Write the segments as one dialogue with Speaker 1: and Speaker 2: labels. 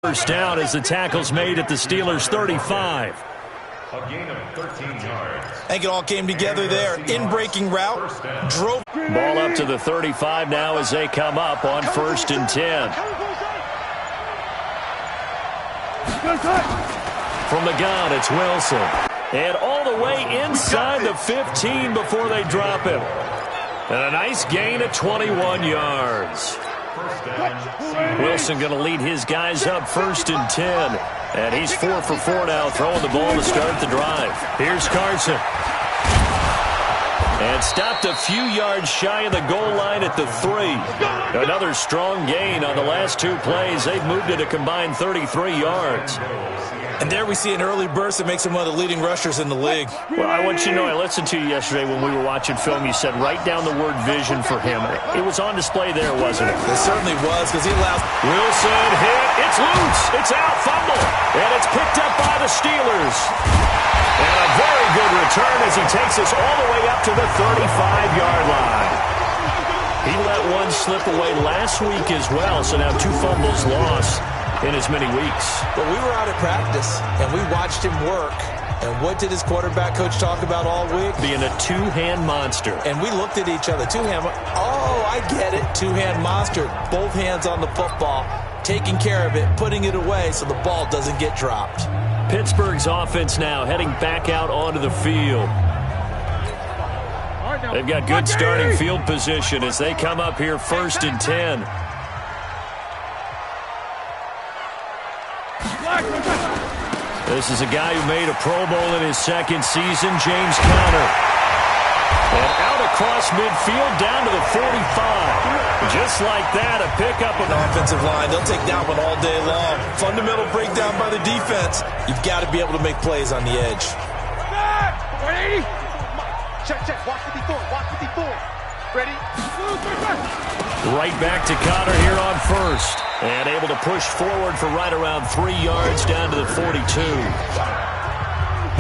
Speaker 1: First down as the tackle's made at the Steelers' 35.
Speaker 2: A gain of 13 yards.
Speaker 3: I think it all came together there. In-breaking route, drove.
Speaker 1: Ball up to the 35 now as they come up on 1st and 10. From the gun, it's Wilson. And all the way inside the 15 before they drop him. And a nice gain of 21 yards. Wilson going to lead his guys up 1st and 10. And he's 4 for 4 now, throwing the ball to start the drive. Here's Carson. And stopped a few yards shy of the goal line at the 3. Another strong gain on the last 2 plays. They've moved it a combined 33 yards.
Speaker 3: And there we see an early burst that makes him one of the leading rushers in the league.
Speaker 1: Well, I want you to know, I listened to you yesterday when we were watching film. You said write down the word vision for him. It was on display there, wasn't it?
Speaker 3: It certainly was, because he allows.
Speaker 1: Wilson hit. It's loose. It's out. Fumble. And it's picked up by the Steelers. And a very good return as he takes us all the way up to the 35-yard line. He let one slip away last week as well, so now 2 fumbles lost in as many weeks.
Speaker 3: But we were out at practice, and we watched him work. And what did his quarterback coach talk about all week?
Speaker 1: Being a 2-hand monster.
Speaker 3: And we looked at each other. 2-hand. Oh, I get it. 2-hand monster. Both hands on the football, taking care of it, putting it away so the ball doesn't get dropped.
Speaker 1: Pittsburgh's offense now heading back out onto the field. They've got good starting field position as they come up here 1st and 10. This is a guy who made a Pro Bowl in his 2nd season, James Conner. And out across midfield down to the 45. Just like that, a pickup of
Speaker 3: the offensive line. They'll take that one all day long. Fundamental breakdown by the defense. You've got to be able to make plays on the edge.
Speaker 4: 180. Check. Watch 54. Ready?
Speaker 1: Right back to Conner here on 1st. And able to push forward for right around 3 yards down to the 42.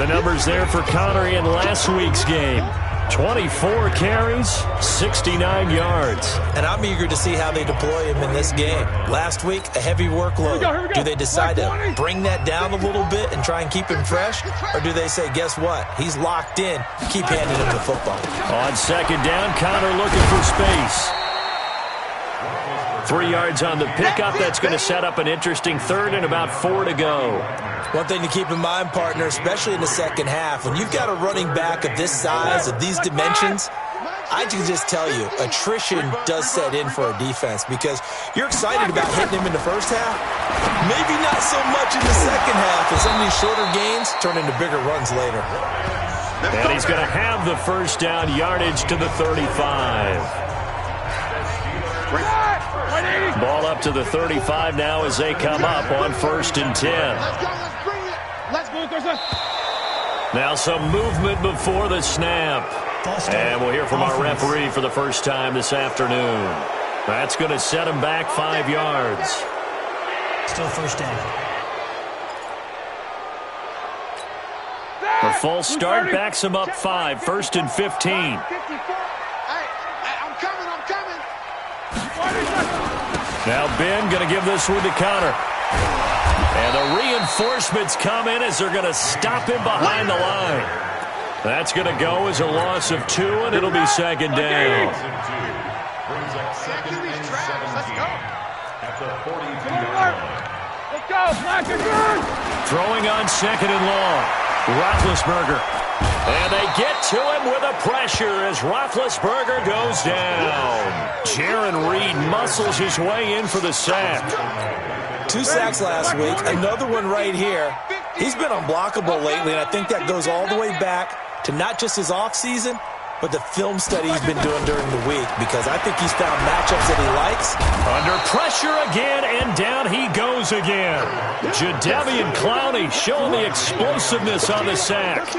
Speaker 1: The numbers there for Conner in last week's game. 24 carries, 69 yards.
Speaker 3: And I'm eager to see how they deploy him in this game. Last week, a heavy workload.
Speaker 4: Here we go.
Speaker 3: Do they decide to bring that down a little bit and try and keep him fresh? Or do they say, guess what? He's locked in. Keep handing him the football.
Speaker 1: On 2nd down, Conner looking for space. 3 yards on the pickup. That's going to set up an interesting 3rd and about 4 to go.
Speaker 3: One thing to keep in mind, partner, especially in the second half, when you've got a running back of this size, of these dimensions, I can just tell you, attrition does set in for a defense because you're excited about hitting him in the first half. Maybe not so much in the second half, and some of these shorter gains turn into bigger runs later.
Speaker 1: And he's going to have the 1st down yardage to the 35. Ball up to the 35 now as they come up on 1st and 10.
Speaker 4: Let's go,
Speaker 1: Now some movement before the snap. And we'll hear from our referee for the first time this afternoon. That's going to set him back 5 yards.
Speaker 5: Still 1st down.
Speaker 1: The false start backs him up 5. 1st and 15.
Speaker 4: I'm coming.
Speaker 1: Now Ben going to give this one to Conner. And the reinforcements come in as they're going to stop him behind the line. That's going to go as a loss of 2, and it'll be 2nd down.
Speaker 2: Brings up 2nd and 17 at the 42-yard line.
Speaker 4: Let's go, Black and good.
Speaker 1: Throwing on 2nd and long. Roethlisberger. And they get to him with a pressure as Roethlisberger goes down. Jaron Reed muscles his way in for the sack.
Speaker 3: 2 sacks last week, another one right here. He's been unblockable lately, and I think that goes all the way back to not just his offseason, but the film study he's been doing during the week, because I think he's found matchups that he likes.
Speaker 1: Under pressure again, and down he goes again. Jadeveon Clowney showing the explosiveness on the sack.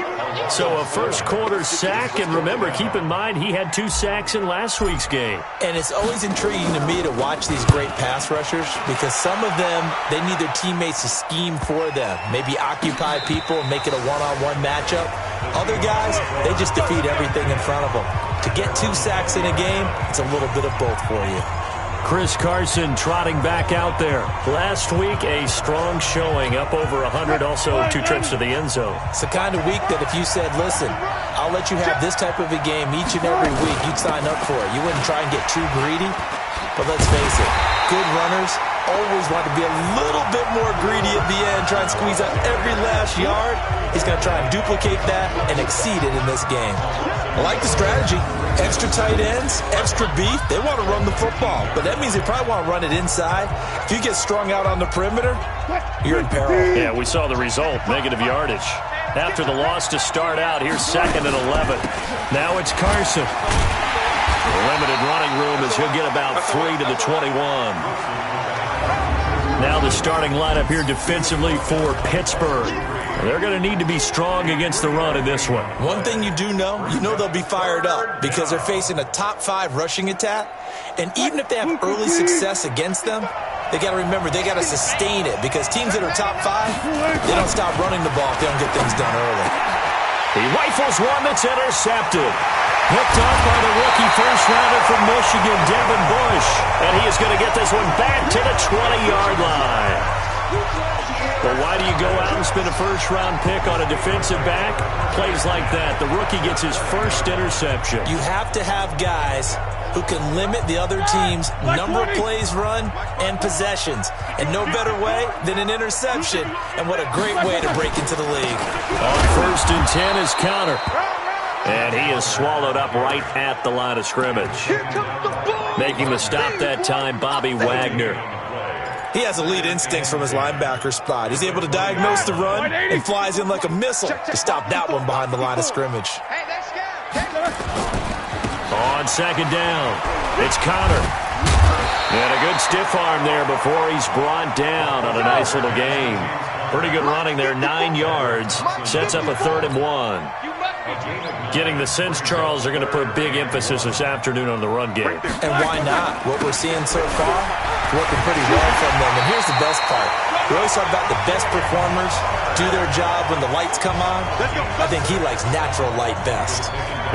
Speaker 1: So a 1st quarter sack, and remember, keep in mind he had 2 sacks in last week's game.
Speaker 3: And it's always intriguing to me to watch these great pass rushers, because some of them, they need their teammates to scheme for them, maybe occupy people and make it a one-on-one matchup. Other guys, they just defeat everything in front of them. To get 2 sacks in a game, it's a little bit of both for you.
Speaker 1: Chris Carson trotting back out there. Last week, a strong showing, up over 100, also 2 trips to the end zone.
Speaker 3: It's the kind of week that if you said, listen, I'll let you have this type of a game each and every week, you'd sign up for it. You wouldn't try and get too greedy. But let's face it, good runners always want to be a little bit more greedy at the end, try and squeeze out every last yard. He's going to try and duplicate that and exceed it in this game. I like the strategy. Extra tight ends, extra beef. They want to run the football, but that means they probably want to run it inside. If you get strung out on the perimeter, you're in peril.
Speaker 1: Yeah, we saw the result, negative yardage. After the loss to start out, here's 2nd and 11. Now it's Carson. Limited running room as he'll get about 3 to the 21. Now the starting lineup here defensively for Pittsburgh. They're going to need to be strong against the run in this one.
Speaker 3: One thing you do know, they'll be fired up because they're facing a top 5 rushing attack. And even if they have early success against them, they got to remember they got to sustain it because teams that are top 5, they don't stop running the ball if they don't get things done early.
Speaker 1: He rifles one that's intercepted. Picked up by the rookie first-rounder from Michigan, Devin Bush. And he is going to get this one back to the 20-yard line. Well, why do you go out and spend a first-round pick on a defensive back? Plays like that. The rookie gets his first interception.
Speaker 3: You have to have guys who can limit the other team's number of plays run and possessions. And no better way than an interception. And what a great way to break into the league.
Speaker 1: On 1st and 10 is Connor. And he is swallowed up right at the line of scrimmage. Making the stop that time, Bobby Wagner.
Speaker 3: He has elite instincts from his linebacker spot. He's able to diagnose the run and flies in like a missile to stop that one behind the line of scrimmage.
Speaker 1: On 2nd down, it's Connor. And a good stiff arm there before he's brought down on a nice little gain. Pretty good running there, 9 yards. Sets up a 3rd and 1. Getting the sense, Charles, they're going to put a big emphasis this afternoon on the run game.
Speaker 3: And why not? What we're seeing so far, working pretty well from them. And here's the best part. We always talk about the best performers do their job when the lights come on. I think he likes natural light best.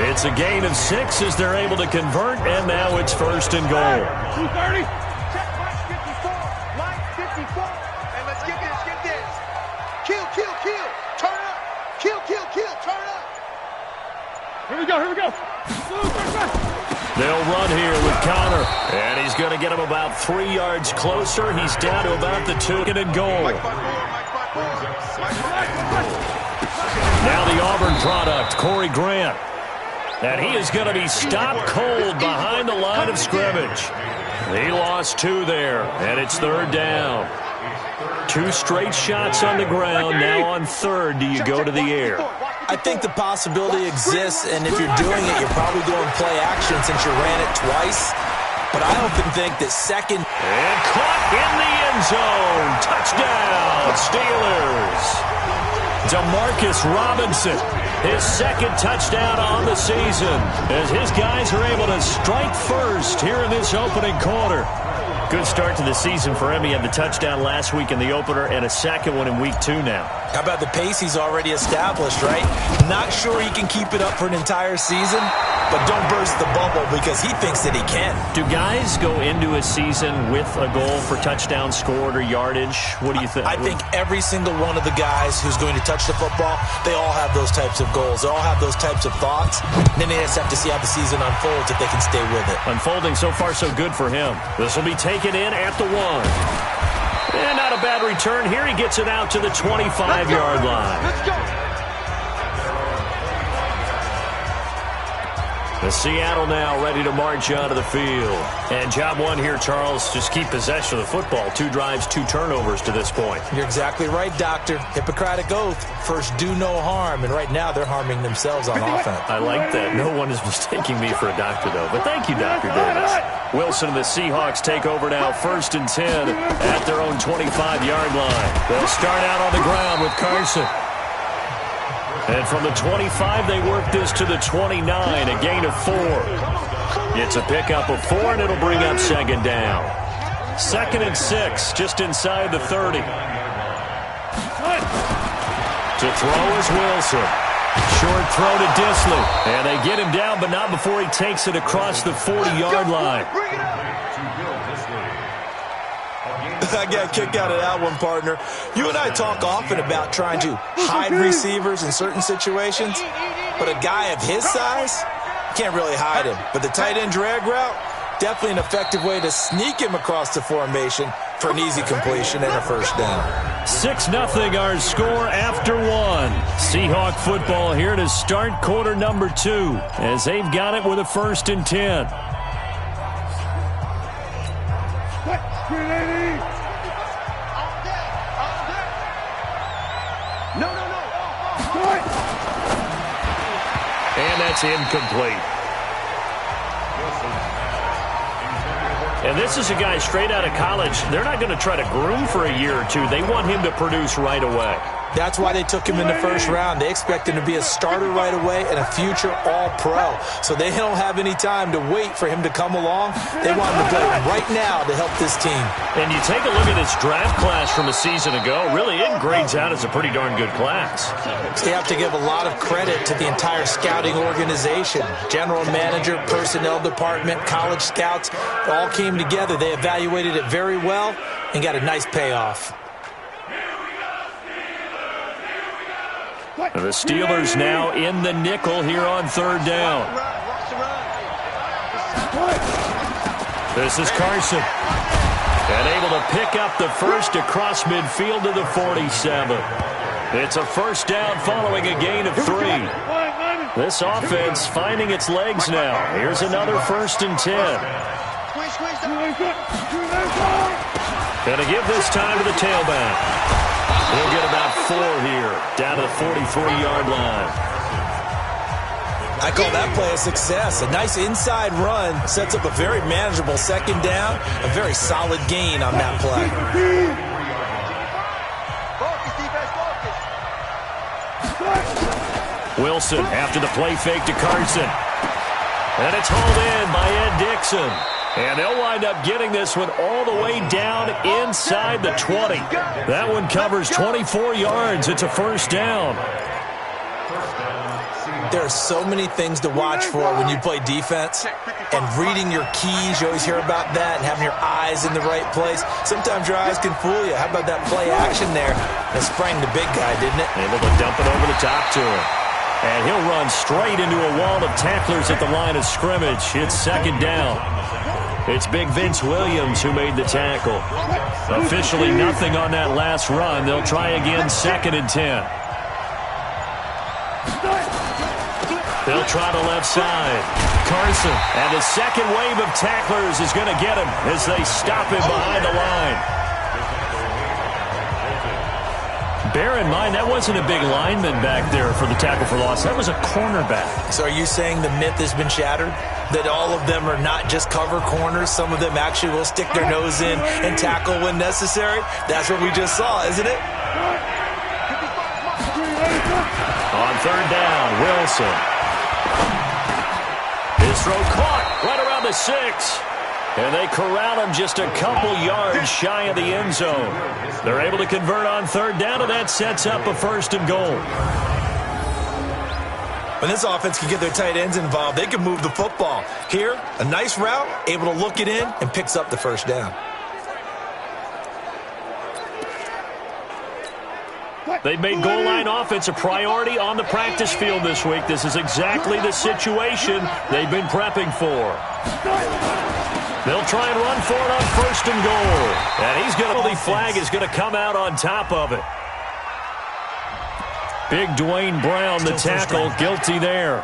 Speaker 1: It's a gain of 6 as they're able to convert, and now it's 1st and goal.
Speaker 4: 230. Check line 54. And let's get this. Kill. Turn up. Kill. Turn up. Here we go.
Speaker 1: They'll run here with Connor. And he's going to get him about 3 yards closer. He's down to about the 2nd and goal. Now the Auburn product, Corey Grant. And he is going to be stopped cold behind the line of scrimmage. He lost 2 there, and it's 3rd down. 2 straight shots on the ground. Now on 3rd, do you go to the air?
Speaker 3: I think the possibility exists, and if you're doing it, you're probably doing play action since you ran it twice. But I often think that 2nd...
Speaker 1: And caught in the end zone. Touchdown, Steelers. Demarcus Robinson, his 2nd touchdown on the season, as his guys are able to strike first here in this opening quarter. Good start to the season for him. He had the touchdown last week in the opener and a 2nd one in week 2 now.
Speaker 3: How about the pace he's already established, right? Not sure he can keep it up for an entire season, but don't burst the bubble because he thinks that he can.
Speaker 1: Do guys go into a season with a goal for touchdown scored or yardage? What do you think?
Speaker 3: I think every single one of the guys who's going to touch the football, they all have those types of goals. They all have those types of thoughts. And then they just have to see how the season unfolds if they can stay with it.
Speaker 1: Unfolding so far so good for him. This will be taken in at the 1. And not a bad return here. He gets it out to the 25-yard line.
Speaker 4: Let's go.
Speaker 1: The Seattle now ready to march onto the field. And job 1 here, Charles, just keep possession of the football. 2 drives, 2 turnovers to this point.
Speaker 3: You're exactly right, Doctor. Hippocratic oath. First, do no harm. And right now, they're harming themselves on offense.
Speaker 1: I like that. No one is mistaking me for a doctor, though. But thank you, Dr. Davis. Wilson and the Seahawks take over now, 1st and 10 at their own 25-yard line. They'll start out on the ground with Carson. And from the 25, they work this to the 29, a gain of 4. It's a pickup of 4, and it'll bring up 2nd down. 2nd and 6, just inside the 30. To throw is Wilson. Short throw to Disley. And they get him down, but not before he takes it across the 40-yard line.
Speaker 3: I got a kick out of that one, partner. You and I talk often about trying to hide receivers in certain situations, but a guy of his size can't really hide him. But the tight end drag route, definitely an effective way to sneak him across the formation for an easy completion and a first down.
Speaker 1: 6-0 our score after one. Seahawk football here to start quarter number 2 as they've got it with a 1st and 10. And that's incomplete. And this is a guy straight out of college. They're not going to try to groom for a year or two. They want him to produce right away.
Speaker 3: That's why they took him in the first round. They expect him to be a starter right away and a future all-pro. So they don't have any time to wait for him to come along. They want him to play right now to help this team.
Speaker 1: And you take a look at this draft class from a season ago. Really, it grades out as a pretty darn good class.
Speaker 3: So you have to give a lot of credit to the entire scouting organization. General manager, personnel department, college scouts, all came together. They evaluated it very well and got a nice payoff.
Speaker 1: The Steelers now in the nickel here on 3rd down. This is Carson. And able to pick up the first across midfield to the 47. It's a first down following a gain of 3. This offense finding its legs now. Here's another 1st and 10. Going to give this time to the tailback. He'll get about 4 here, down to the 43-yard line.
Speaker 3: I call that play a success. A nice inside run sets up a very manageable 2nd down, a very solid gain on that play.
Speaker 1: Wilson after the play fake to Carson. And it's hauled in by Ed Dixon. And they'll wind up getting this one all the way down inside the 20. That one covers 24 yards. It's a first down.
Speaker 3: There are so many things to watch for when you play defense. And reading your keys, you always hear about that, and having your eyes in the right place. Sometimes your eyes can fool you. How about that play action there? That sprang the big guy, didn't it?
Speaker 1: Able to dump it over the top to him. And he'll run straight into a wall of tacklers at the line of scrimmage. It's 2nd down. It's big Vince Williams who made the tackle. Officially nothing on that last run. They'll try again 2nd and 10. They'll try the left side. Carson. And the second wave of tacklers is going to get him as they stop him behind the line. Bear in mind, that wasn't a big lineman back there for the tackle for loss. That was a cornerback.
Speaker 3: So are you saying the myth has been shattered? That all of them are not just cover corners? Some of them actually will stick their nose in and tackle when necessary? That's what we just saw, isn't it?
Speaker 1: On 3rd down, Wilson. His throw caught right around the 6. And they corral him just a couple yards shy of the end zone. They're able to convert on 3rd down, and that sets up a 1st and goal.
Speaker 3: When this offense can get their tight ends involved, they can move the football. Here, a nice route, able to look it in, and picks up the 1st down.
Speaker 1: They've made goal line offense a priority on the practice field this week. This is exactly the situation they've been prepping for. They'll try and run for it on 1st and goal. And he's going to, the flag is going to come out on top of it. Big Dwayne Brown, the tackle, guilty there.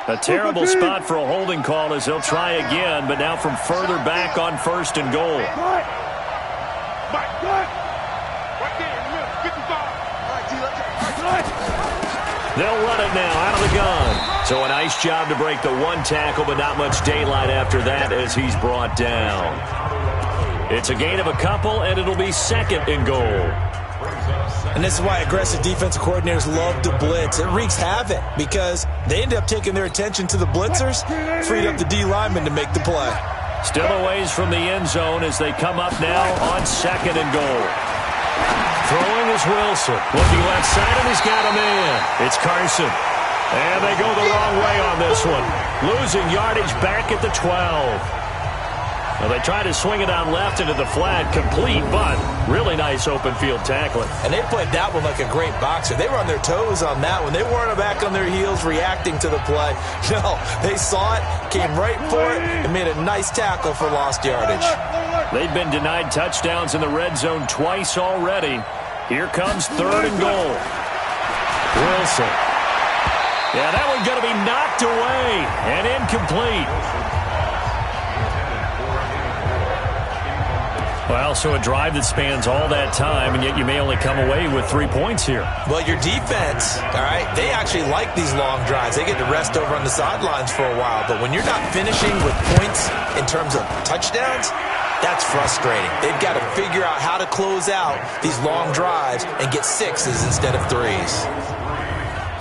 Speaker 1: A terrible spot for a holding call as they'll try again, but now from further back on 1st and goal. They'll run it now out of the gun. So a nice job to break the 1 tackle, but not much daylight after that as he's brought down. It's a gain of a couple, and it'll be 2nd and goal.
Speaker 3: And this is why aggressive defensive coordinators love to blitz. It wreaks havoc because they end up taking their attention to the blitzers, freed up the D lineman to make the play.
Speaker 1: Still a ways from the end zone as they come up now on 2nd and goal. Throwing is Wilson. Looking left side, and he's got a man. It's Carson. And they go the wrong way on this one. Losing yardage back at the 12. Well, they try to swing it out left into the flat, complete, but really nice open field tackling.
Speaker 3: And they played that one like a great boxer. They were on their toes on that one. They weren't back on their heels reacting to the play. No, they saw it, came right for it, and made a nice tackle for lost yardage.
Speaker 1: They've been denied touchdowns in the red zone twice already. Here comes 3rd and goal. Wilson. Yeah, that one's going to be knocked away and incomplete. Well, so a drive that spans all that time, and yet you may only come away with 3 points here.
Speaker 3: Well, your defense, all right, they actually like these long drives. They get to rest over on the sidelines for a while. But when you're not finishing with points in terms of touchdowns, that's frustrating. They've got to figure out how to close out these long drives and get 6s instead of 3s.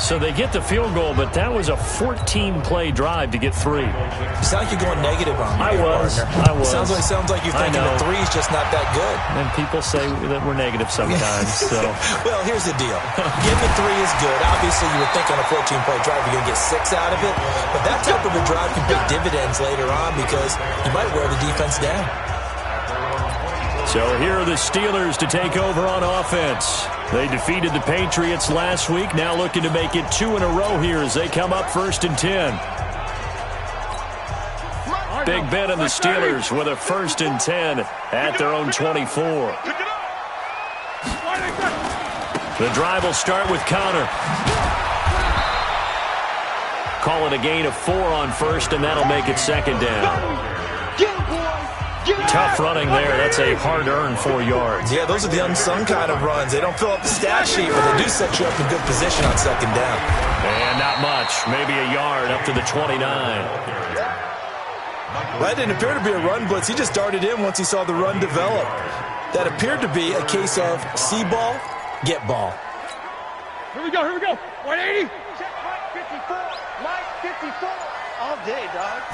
Speaker 1: So they get the field goal, but that was a 14-play drive to get 3.
Speaker 3: You sound like you're going negative on me,
Speaker 1: I was.
Speaker 3: Sounds like you're thinking the 3 is just not that good.
Speaker 1: And people say that we're negative sometimes. So,
Speaker 3: well, here's the deal. Getting the 3 is good. Obviously, you would think on a 14-play drive you're going to get 6 out of it. But that type of a drive can pay dividends later on because you might wear the defense down.
Speaker 1: So here are the Steelers to take over on offense. They defeated the Patriots last week, now looking to make it 2 in a row here as they come up 1st and 10. Big Ben and the Steelers with a 1st and 10 at their own 24. The drive will start with Connor. Call it a gain of 4 on 1st, and that'll make it 2nd down. Tough running there. That's a hard-earned 4 yards.
Speaker 3: Yeah, those are the unsung kind of runs. They don't fill up the stat sheet, but they do set you up in good position on 2nd down.
Speaker 1: And not much. Maybe a yard up to the 29.
Speaker 3: That didn't appear to be a run blitz. He just darted in once he saw the run develop. That appeared to be a case of see ball, get ball.
Speaker 4: Here we go. 180. Check Mike 54. Mike 54. All day, dog.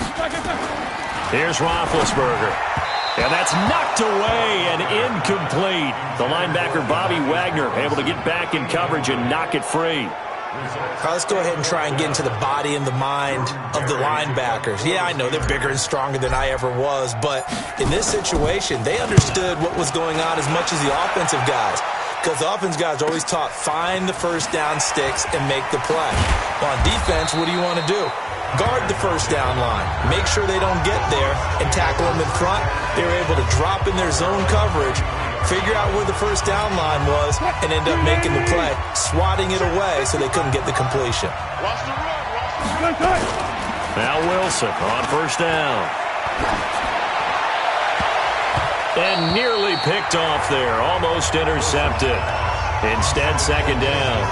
Speaker 1: Here's Roethlisberger. And that's knocked away and incomplete. The linebacker, Bobby Wagner, able to get back in coverage and knock it free.
Speaker 3: Let's go ahead and try and get into the body and the mind of the linebackers. Yeah, I know they're bigger and stronger than I ever was, but in this situation, they understood what was going on as much as the offensive guys. Because the offense guys are always taught, find the 1st down sticks and make the play. Well, on defense, what do you want to do? Guard the 1st down line. Make sure they don't get there and tackle them in front. They were able to drop in their zone coverage, figure out where the 1st down line was, and end up making the play, swatting it away so they couldn't get the completion.
Speaker 1: Now Wilson on 1st down. And nearly picked off there. Almost intercepted. Instead, 2nd down.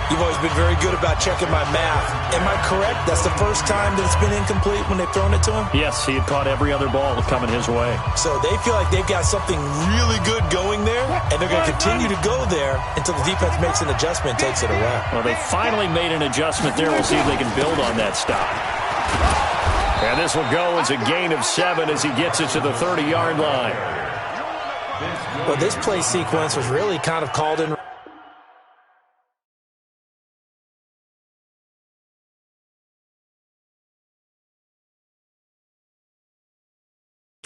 Speaker 3: You've always been very good about checking my math. Am I correct? That's the first time that it's been incomplete when they've thrown it to him?
Speaker 1: Yes, he had caught every other ball coming his way.
Speaker 3: So they feel like they've got something really good going there, and they're going to continue to go there until the defense makes an adjustment and takes it away.
Speaker 1: Well, they finally made an adjustment there. We'll see if they can build on that stop. And this will go as a gain of 7 as he gets it to the 30-yard line.
Speaker 3: Well, this play sequence was really kind of called in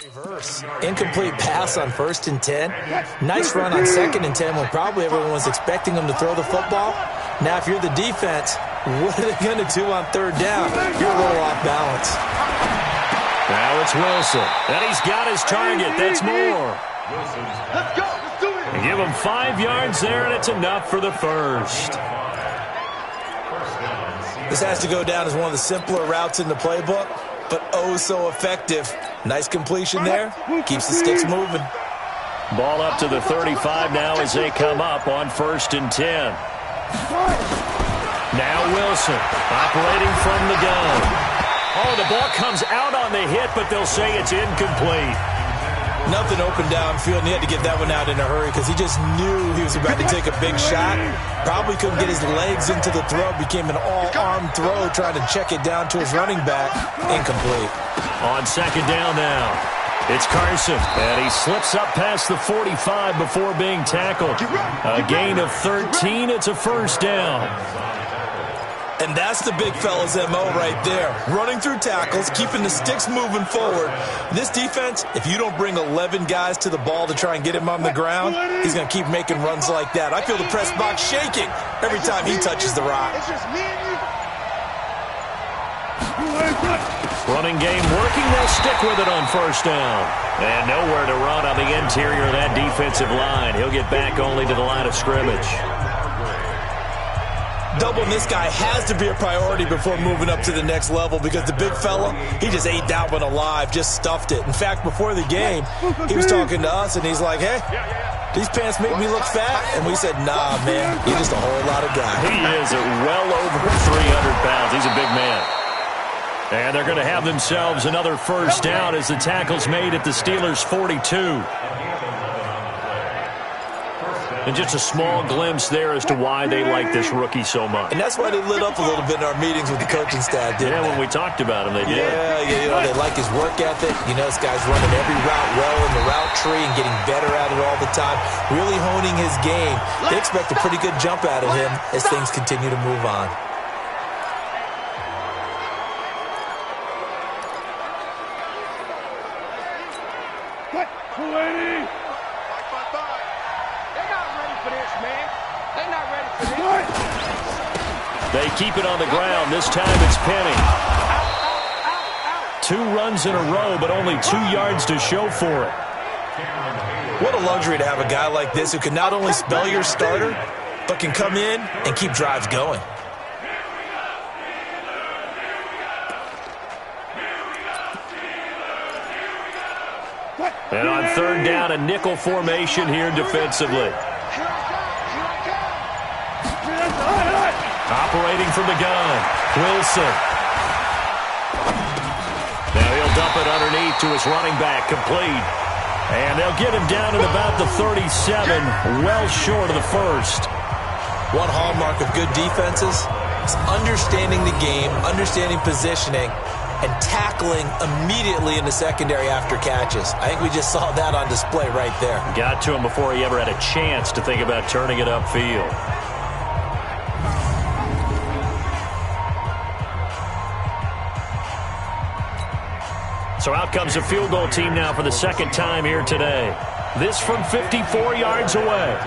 Speaker 3: reverse. Incomplete pass on 1st and 10. Nice run on 2nd and 10 when probably everyone was expecting them to throw the football. Now, if you're the defense, what are they going to do on 3rd down? You're a little off balance.
Speaker 1: Now it's Wilson. And he's got his target. That's more.
Speaker 4: Let's go. Let's do it.
Speaker 1: Give him 5 yards there, and it's enough for the 1st.
Speaker 3: This has to go down as one of the simpler routes in the playbook, but oh so effective. Nice completion there. Keeps the sticks moving.
Speaker 1: Ball up to the 35 now as they come up on 1st and 10. Now Wilson operating from the gun. Oh, the ball comes out on the hit, but they'll say it's incomplete.
Speaker 3: Nothing open downfield, and he had to get that one out in a hurry because he just knew he was about to take a big shot. Probably couldn't get his legs into the throw. Became an all-arm throw trying to check it down to his running back. Incomplete.
Speaker 1: On 2nd down now, it's Carson, and he slips up past the 45 before being tackled. A gain of 13. It's a 1st down.
Speaker 3: And that's the big fella's MO right there. Running through tackles, keeping the sticks moving forward. This defense, if you don't bring 11 guys to the ball to try and get him on the ground, he's going to keep making runs like that. I feel the press box shaking every time he touches the rock.
Speaker 4: It's just me and you.
Speaker 1: Running game working. They'll stick with it on first down. And nowhere to run on the interior of that defensive line. He'll get back only to the line of scrimmage.
Speaker 3: Doubling this guy has to be a priority before moving up to the next level because the big fella, he just ate that one alive, just stuffed it. In fact, before the game, he was talking to us, and he's like, hey, these pants make me look fat. And we said, nah, man, you're just a whole lot of guy.
Speaker 1: He is at well over 300 pounds. He's a big man. And they're going to have themselves another first down as the tackle's made at the Steelers' 42. And just a small glimpse there as to why they like this rookie so much.
Speaker 3: And that's why they lit up a little bit in our meetings with the coaching staff, didn't they?
Speaker 1: When we talked about him, they did.
Speaker 3: Yeah, they like his work ethic. You know, this guy's running every route well in the route tree and getting better at it all the time, really honing his game. They expect a pretty good jump out of him as things continue to move on.
Speaker 4: What? 280. They're not ready for this, man. They're not ready for this.
Speaker 1: They keep it on the ground. This time it's Penny. 2 runs in a row, but only 2 yards to show for it.
Speaker 3: What a luxury to have a guy like this who can not only spell your starter, but can come in and keep drives going.
Speaker 1: And on third down, a nickel formation here defensively. Operating from the gun, Wilson. Now he'll dump it underneath to his running back, complete. And they'll get him down at about the 37, well short of the first.
Speaker 3: One hallmark of good defenses is understanding the game, understanding positioning, and tackling immediately in the secondary after catches. I think we just saw that on display right there.
Speaker 1: Got to him before he ever had a chance to think about turning it upfield. So out comes a field goal team now for the second time here today. This from 54 yards away.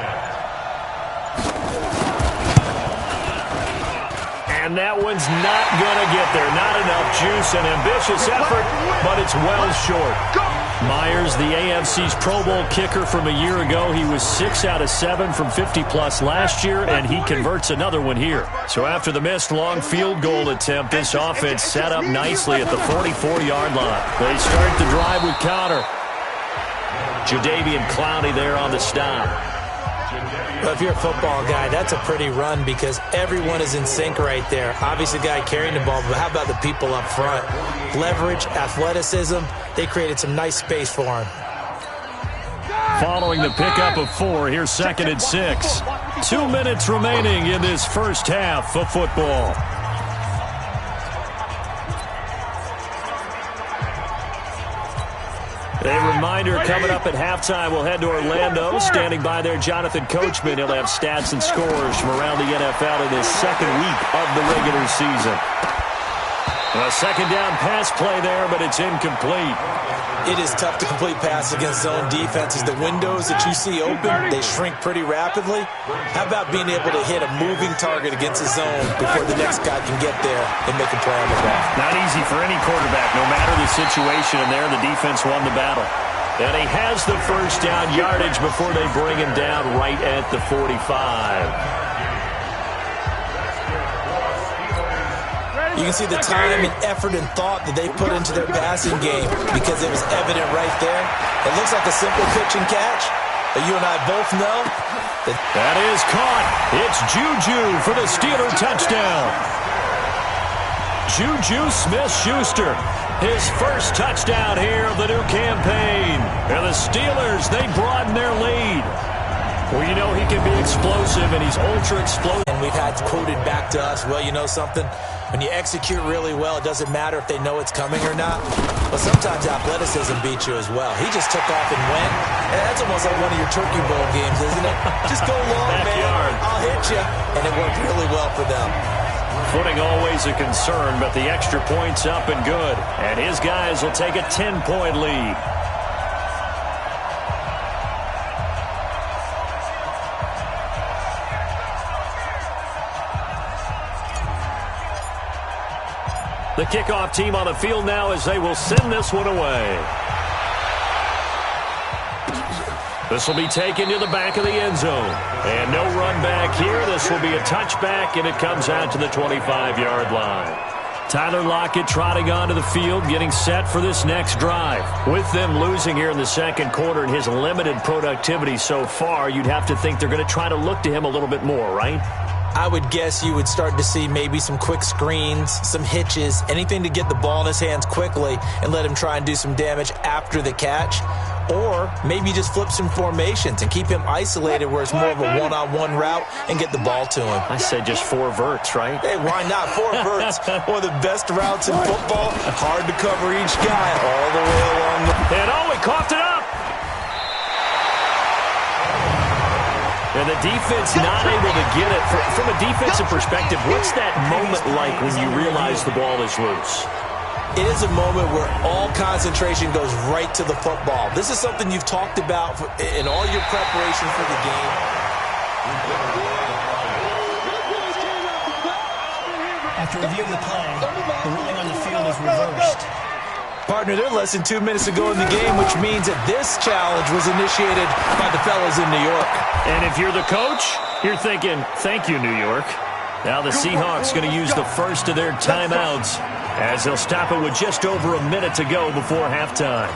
Speaker 1: And that one's not going to get there. Not enough juice and ambitious effort, but it's well short. Myers, the AFC's Pro Bowl kicker from a year ago. He was 6 out of 7 from 50-plus last year, and he converts another one here. So after the missed long field goal attempt, this offense set up nicely at the 44-yard line. They start the drive with Connor. Jadeveon Clowney there on the stop.
Speaker 3: Well, if you're a football guy, that's a pretty run because everyone is in sync right there. Obviously, the guy carrying the ball, but how about the people up front? Leverage, athleticism, they created some nice space for him.
Speaker 1: Following the pickup of 4, here's 2nd and 6. 2 minutes remaining in this first half of football. A reminder coming up at halftime, we'll head to Orlando. Standing by there, Jonathan Coachman. He'll have stats and scores from around the NFL in this second week of the regular season. A second down pass play there, but it's incomplete.
Speaker 3: It is tough to complete passes against zone defenses. The windows that you see open, they shrink pretty rapidly. How about being able to hit a moving target against a zone before the next guy can get there and make a play on the ball?
Speaker 1: Not easy for any quarterback, no matter the situation, and there the defense won the battle. And he has the first down yardage before they bring him down right at the 45.
Speaker 3: You can see the time and effort and thought that they put into their passing game because it was evident right there. It looks like a simple pitch and catch, but you and I both know
Speaker 1: that is caught. It's Juju for the Steeler touchdown. Juju Smith-Schuster, his first touchdown here of the new campaign. And the Steelers, they broaden their lead. Well, you know he can be explosive, and he's ultra-explosive.
Speaker 3: And we've had quoted back to us, well, you know something? When you execute really well, it doesn't matter if they know it's coming or not. But sometimes athleticism beats you as well. He just took off and went. And that's almost like one of your Turkey Bowl games, isn't it? Just go long, man. I'll hit you. And it worked really well for them.
Speaker 1: Footing always a concern, but the extra point's up and good. And his guys will take a 10-point lead. The kickoff team on the field now as they will send this one away. This will be taken to the back of the end zone. And no run back here. This will be a touchback, and it comes out to the 25-yard line. Tyler Lockett trotting onto the field, getting set for this next drive. With them losing here in the second quarter and his limited productivity so far, you'd have to think they're going to try to look to him a little bit more, right?
Speaker 3: I would guess you would start to see maybe some quick screens, some hitches, anything to get the ball in his hands quickly and let him try and do some damage after the catch. Or maybe just flip some formations and keep him isolated where it's more of a one-on-one route and get the ball to him.
Speaker 1: I said just 4 verts, right?
Speaker 3: Hey, why not? 4 verts. One of the best routes in football. Hard to cover each guy all the way along the...
Speaker 1: And he coughed it up. And the defense not able to get it. From a defensive perspective, what's that moment like when you realize the ball is loose?
Speaker 3: It is a moment where all concentration goes right to the football. This is something you've talked about in all your preparation for the game.
Speaker 5: After reviewing the play, the ruling on the field is reversed.
Speaker 3: Partner, they're less than 2 minutes to go in the game, which means that this challenge was initiated by the fellas in New York.
Speaker 1: And if you're the coach, you're thinking, thank you, New York. Now the Seahawks going to use the first of their timeouts as they'll stop it with just over a minute to go before halftime.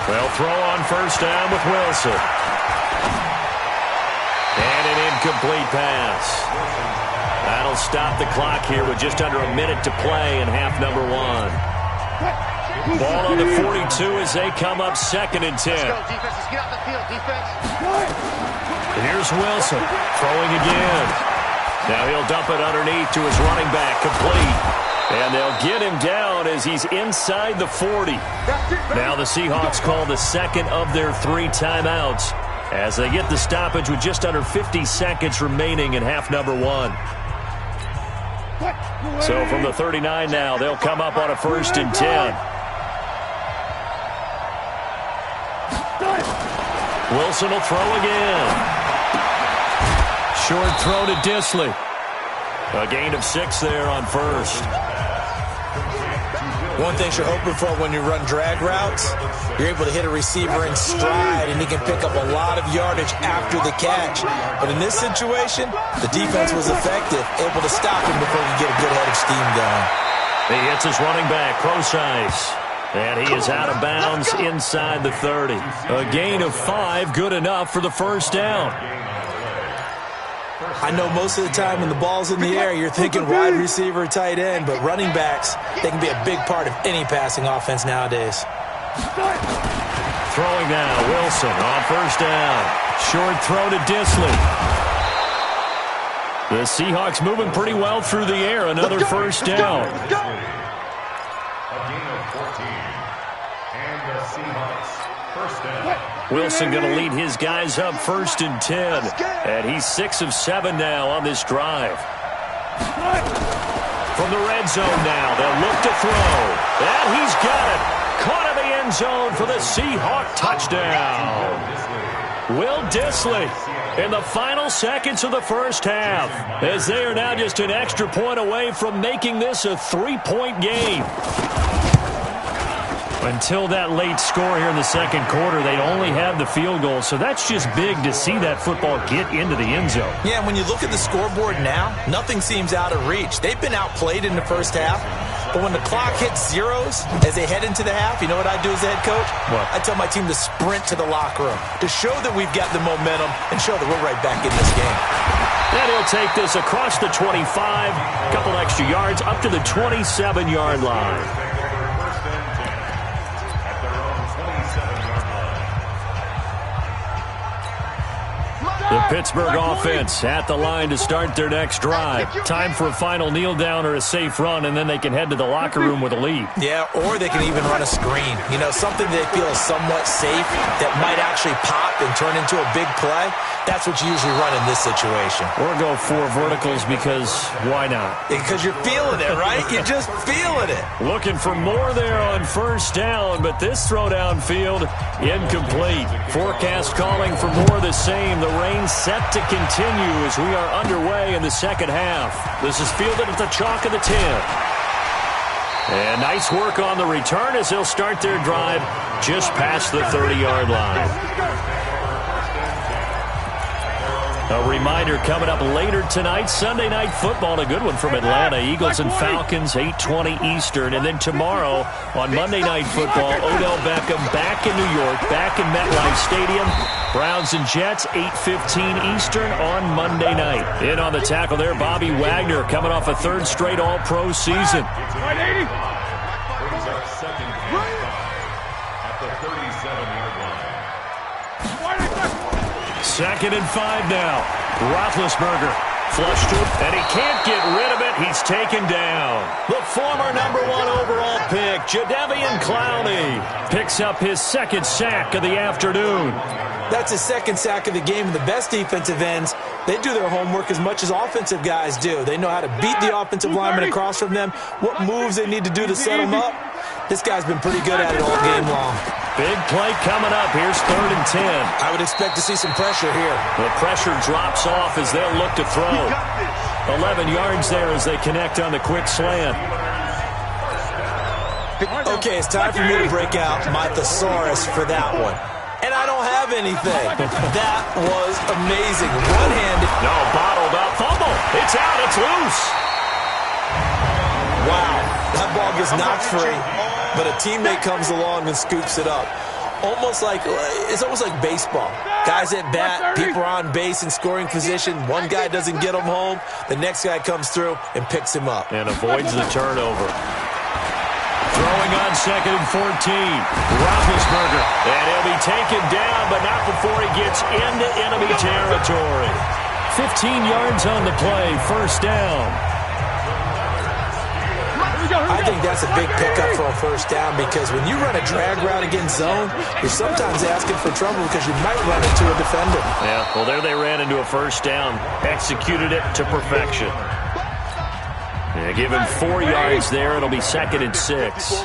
Speaker 1: They'll throw on first down with Wilson. And an incomplete pass. That'll stop the clock here with just under a minute to play in half number 1. Ball on the 42 as they come up 2nd and 10. Here's Wilson throwing again. Now he'll dump it underneath to his running back, complete. And they'll get him down as he's inside the 40. Now the Seahawks call the second of their 3 timeouts as they get the stoppage with just under 50 seconds remaining in half number 1. So from the 39 now, they'll come up on a 1st and 10. Wilson will throw again. Short throw to Disley. A gain of 6 there on first.
Speaker 3: One thing you're hoping for when you run drag routes, you're able to hit a receiver in stride, and he can pick up a lot of yardage after the catch. But in this situation, the defense was effective, able to stop him before he get a good head of steam going.
Speaker 1: He hits his running back, close ice. And he is out of bounds inside the 30. A gain of 5, good enough for the first down.
Speaker 3: I know most of the time when the ball's in the air, you're thinking wide receiver, tight end, but running backs, they can be a big part of any passing offense nowadays.
Speaker 1: Throwing now, Wilson on first down. Short throw to Disley. The Seahawks moving pretty well through the air. Another first down.
Speaker 2: A gain of 14. And the Seahawks, first down.
Speaker 1: Wilson going to lead his guys up 1st and 10. And he's 6 of 7 now on this drive. From the red zone now, they'll look to throw. And he's got it. Caught in the end zone for the Seahawk touchdown. Will Disley in the final seconds of the first half, as they are now just an extra point away from making this a 3-point game. Until that late score here in the second quarter, they only have the field goal, so that's just big to see that football get into the end zone.
Speaker 3: Yeah, when you look at the scoreboard now, nothing seems out of reach. They've been outplayed in the first half, but when the clock hits zeros as they head into the half, you know what I do as the head coach?
Speaker 1: What?
Speaker 3: I tell my team to sprint to the locker room to show that we've got the momentum and show that we're right back in this game.
Speaker 1: And he'll take this across the 25, a couple extra yards, up to the 27-yard line. The Pittsburgh offense at the line to start their next drive. Time for a final kneel down or a safe run, and then they can head to the locker room with a lead.
Speaker 3: Yeah, or they can even run a screen. You know, something they feel is somewhat safe that might actually pop and turn into a big play. That's what you usually run in this situation.
Speaker 1: Or go 4 verticals because why not?
Speaker 3: Because you're feeling it, right? You're just feeling it.
Speaker 1: Looking for more there on first down, but this throw downfield incomplete. Forecast calling for more of the same. The rain set to continue as we are underway in the second half. This is fielded at the chalk of the 10. And nice work on the return as they'll start their drive just past the 30-yard line. A reminder coming up later tonight, Sunday Night Football, a good one from Atlanta. Eagles and Falcons, 8:20 Eastern. And then tomorrow on Monday Night Football, Odell Beckham back in New York, back in MetLife Stadium. Browns and Jets, 8:15 Eastern on Monday night. In on the tackle there, Bobby Wagner coming off a 3rd straight All-Pro season. Second and 5 now. Roethlisberger flushed to him, and he can't get rid of it. He's taken down. The former #1 overall pick, Jadeveon Clowney, picks up his 2nd sack of the afternoon.
Speaker 3: That's his 2nd sack of the game. And the best defensive ends, they do their homework as much as offensive guys do. They know how to beat the offensive lineman across from them, what moves they need to do to set them up. This guy's been pretty good at it all game long.
Speaker 1: Big play coming up. Here's 3rd and 10.
Speaker 3: I would expect to see some pressure here.
Speaker 1: The pressure drops off as they'll look to throw. 11 yards there as they connect on the quick slant.
Speaker 3: Okay, it's time for me to break out my thesaurus for that one. And I don't have anything. That was amazing. One-handed.
Speaker 1: No, bottled up. Fumble. It's out. It's loose.
Speaker 3: Wow. That ball gets knocked free, but a teammate comes along and scoops it up. It's almost like baseball. Guys at bat, people are on base in scoring position. One guy doesn't get him home. The next guy comes through and picks him up.
Speaker 1: And avoids the turnover. Throwing on 2nd and 14. Roethlisberger. And he'll be taken down, but not before he gets into enemy territory. 15 yards on the play. 1st down.
Speaker 3: I think that's a big pickup for a 1st down because when you run a drag route against zone, you're sometimes asking for trouble because you might run into a defender.
Speaker 1: Yeah, well, there they ran into a 1st down. Executed it to perfection. Yeah, give him 4 yards there. It'll be 2nd and 6.